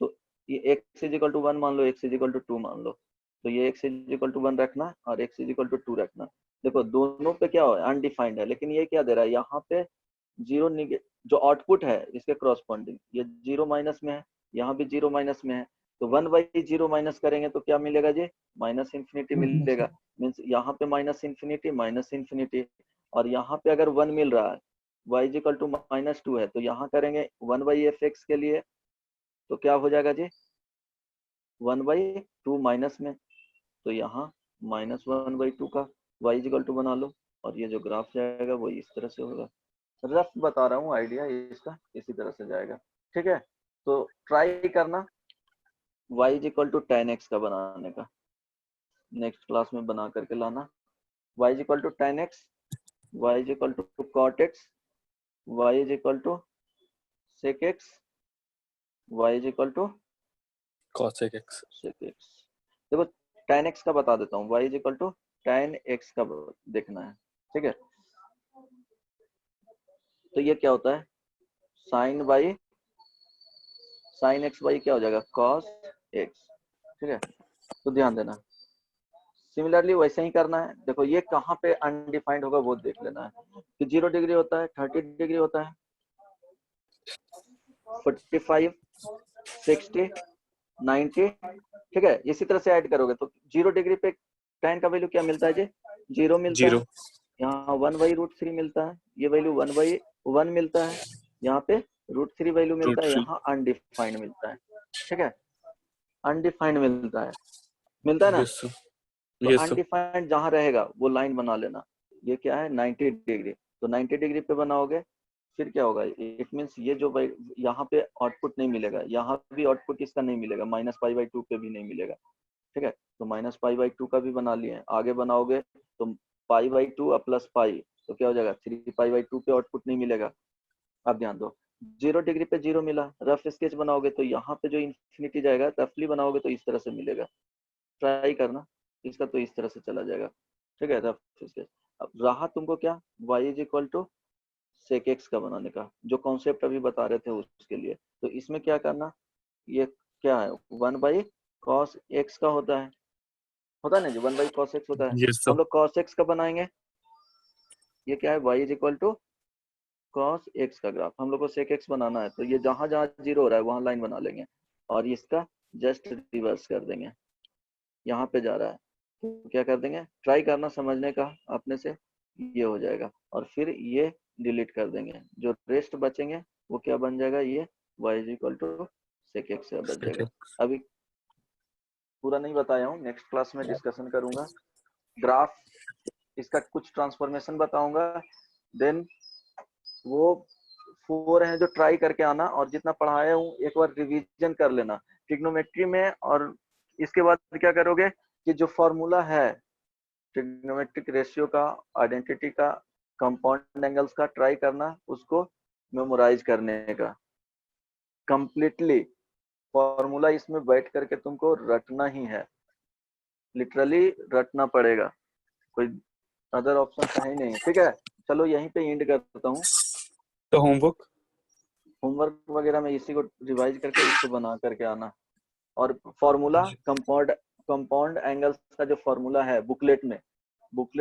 [SPEAKER 7] तो ये x इज इक्वल टू 1 मान लो, x इज इक्वल टू 2 मान लो, तो ये x इज इक्वल टू 1 रखना और x इज इक्वल टू 2 रखना। देखो दोनों पे क्या हो अनडिफाइंड है, लेकिन ये क्या दे रहा है यहाँ पे 0 जो आउटपुट है इसके क्रॉसपॉन्डिंग ये 0 माइनस में है, यहाँ भी 0 माइनस में है, तो 1/0 माइनस करेंगे तो क्या मिलेगा जी, माइनस इंफिनिटी मिलेगा, मीन्स यहाँ पे माइनस इंफिनिटी, और यहाँ पे अगर 1 मिल रहा है, y इज इक्वल टू -2 है, तो यहाँ करेंगे 1/fx के लिए तो क्या हो जाएगा जी, 1/2 माइनस में, तो यहाँ -1/2 का y इक्वल टू बना लो, और ये जो ग्राफ जाएगा वो इस तरह से होगा। रफ बता रहा हूँ, आइडिया इसका इसी तरह से जाएगा। ठीक है, तो ट्राई करना y equal to tan x का बनाने का, नेक्स्ट क्लास में बना करके लाना। y equal to tan x, y equal to cot x, y equal to sec x, y equal to
[SPEAKER 2] cosec x।
[SPEAKER 7] sec x। देखो tan x का बता देता हूँ, y equal to tan x का देखना है। ठीक है, तो ये क्या होता है, sin x बाई क्या हो जाएगा, cos x। ठीक है, तो ध्यान देना। सिमिलरली वैसे ही करना है। देखो ये कहाँ पे अनडिफाइंड होगा वो देख लेना है कि 0 डिग्री होता है, 30 डिग्री होता है, 45, 60, 90। ठीक है, इसी तरह से ऐड करोगे तो 0 डिग्री पे tan का वैल्यू क्या मिलता है जी, 0 मिलता है। यहाँ 1/√3 मिलता है, ये वैल्यू 1/1 मिलता है, यहाँ पे √3 वैल्यू मिलता है, यहाँ अनडिफाइंड मिलता है। ठीक है, अनडिफाइंड मिलता है ना।
[SPEAKER 2] यस सर,
[SPEAKER 7] तो
[SPEAKER 2] यस सर।
[SPEAKER 7] अनडिफाइंड जहां रहेगा वो लाइन बना लेना। ये क्या है, 90 डिग्री, तो 90 डिग्री पे बनाओगे, फिर क्या होगा, इट मींस ये जो यहाँ पे आउटपुट नहीं मिलेगा, यहाँ भी आउटपुट इसका नहीं मिलेगा, -π/2 पे भी नहीं मिलेगा। ठीक है, तो -π/2 का भी बना लिए। आगे बनाओगे तो π/2 और प्लस पाई, तो क्या हो जाएगा, 3π/2 पे आउटपुट नहीं मिलेगा। अब ध्यान दो, 0 डिग्री पे 0 मिला, रफ स्केच बनाओगे तो यहाँ पे जो इंफिनिटी जाएगा, रफली बनाओगे तो इस तरह से मिलेगा। ट्राई करना, इसका तो इस तरह से चला जाएगा। ठीक है, रफ स्केच। अब रहा तुमको क्या, y equal to sec x का बनाने का, जो कॉन्सेप्ट अभी बता रहे थे उसके लिए। तो इसमें क्या करना, ये क्या है, 1/cos x का होता है ना जी, 1/cos x होता है।
[SPEAKER 2] Yes sir.
[SPEAKER 7] हम लोग cos x का बनाएंगे, ये क्या है, y equal to cos x का ग्राफ। हम लोग को sec x बनाना है, तो ये जहां जहां 0 हो रहा है वहां लाइन बना लेंगे, और इसका जस्ट रिवर्स कर देंगे। यहाँ पे जा रहा है तो क्या कर देंगे, ट्राई करना समझने का अपने से, ये हो जाएगा। और फिर ये डिलीट कर देंगे, जो रेस्ट बचेंगे वो क्या बन जाएगा, ये y equal to sec x से बच जाएगा। अभी पूरा नहीं बताया हूँ, नेक्स्ट क्लास में डिस्कशन करूंगा। ग्राफ इसका कुछ ट्रांसफॉर्मेशन बताऊंगा, देन वो 4 है जो ट्राई करके आना, और जितना पढ़ाया हूँ एक बार रिवीजन कर लेना ट्रिग्नोमेट्री में। और इसके बाद क्या करोगे कि जो फॉर्मूला है ट्रिग्नोमेट्रिक रेशियो का, आइडेंटिटी का, कंपाउंड एंगल्स का, ट्राई करना उसको मेमोराइज करने का कंप्लीटली। फॉर्मूला इसमें बैठ करके तुमको रटना ही है, लिटरली रटना पड़ेगा, कोई अदर ऑप्शन है ही नहीं। ठीक है, चलो यहीं पे एंड करता हूँ।
[SPEAKER 2] तो होमवर्क
[SPEAKER 7] वगैरह में इसी को रिवाइज करके इसको बना करके आना। और फॉर्मूला कंपाउंड एंगल्स का जो फॉर्मूला है बुकलेट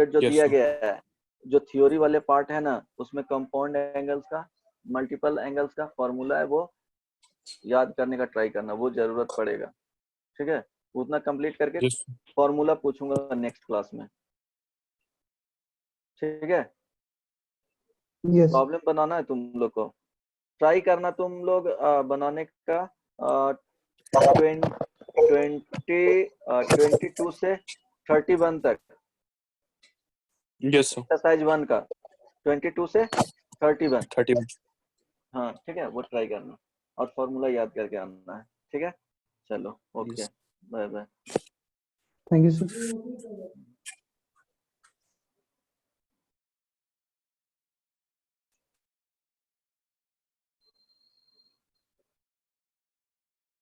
[SPEAKER 7] जो दिया गया है, जो थ्योरी वाले पार्ट है ना, उसमें कंपाउंड एंगल्स का, मल्टीपल एंगल्स का फॉर्मूला है, वो याद करने का ट्राई करना, वो जरूरत पड़ेगा। ठीक है, उतना कंप्लीट करके फॉर्मूला पूछूंगा नेक्स्ट क्लास में। ठीक है,
[SPEAKER 3] यस
[SPEAKER 7] प्रॉब्लम बनाना है तुम लोग को, ट्राई करना तुम लोग बनाने का 22 से 31 तक,
[SPEAKER 2] यस सर,
[SPEAKER 7] एक्सरसाइज 1 का 22 से 31।
[SPEAKER 2] 31।
[SPEAKER 7] हाँ ठीक है, वो ट्राई करना और फॉर्मूला याद करके आना है। ठीक है, चलो okay, bye bye.
[SPEAKER 3] Thank you sir.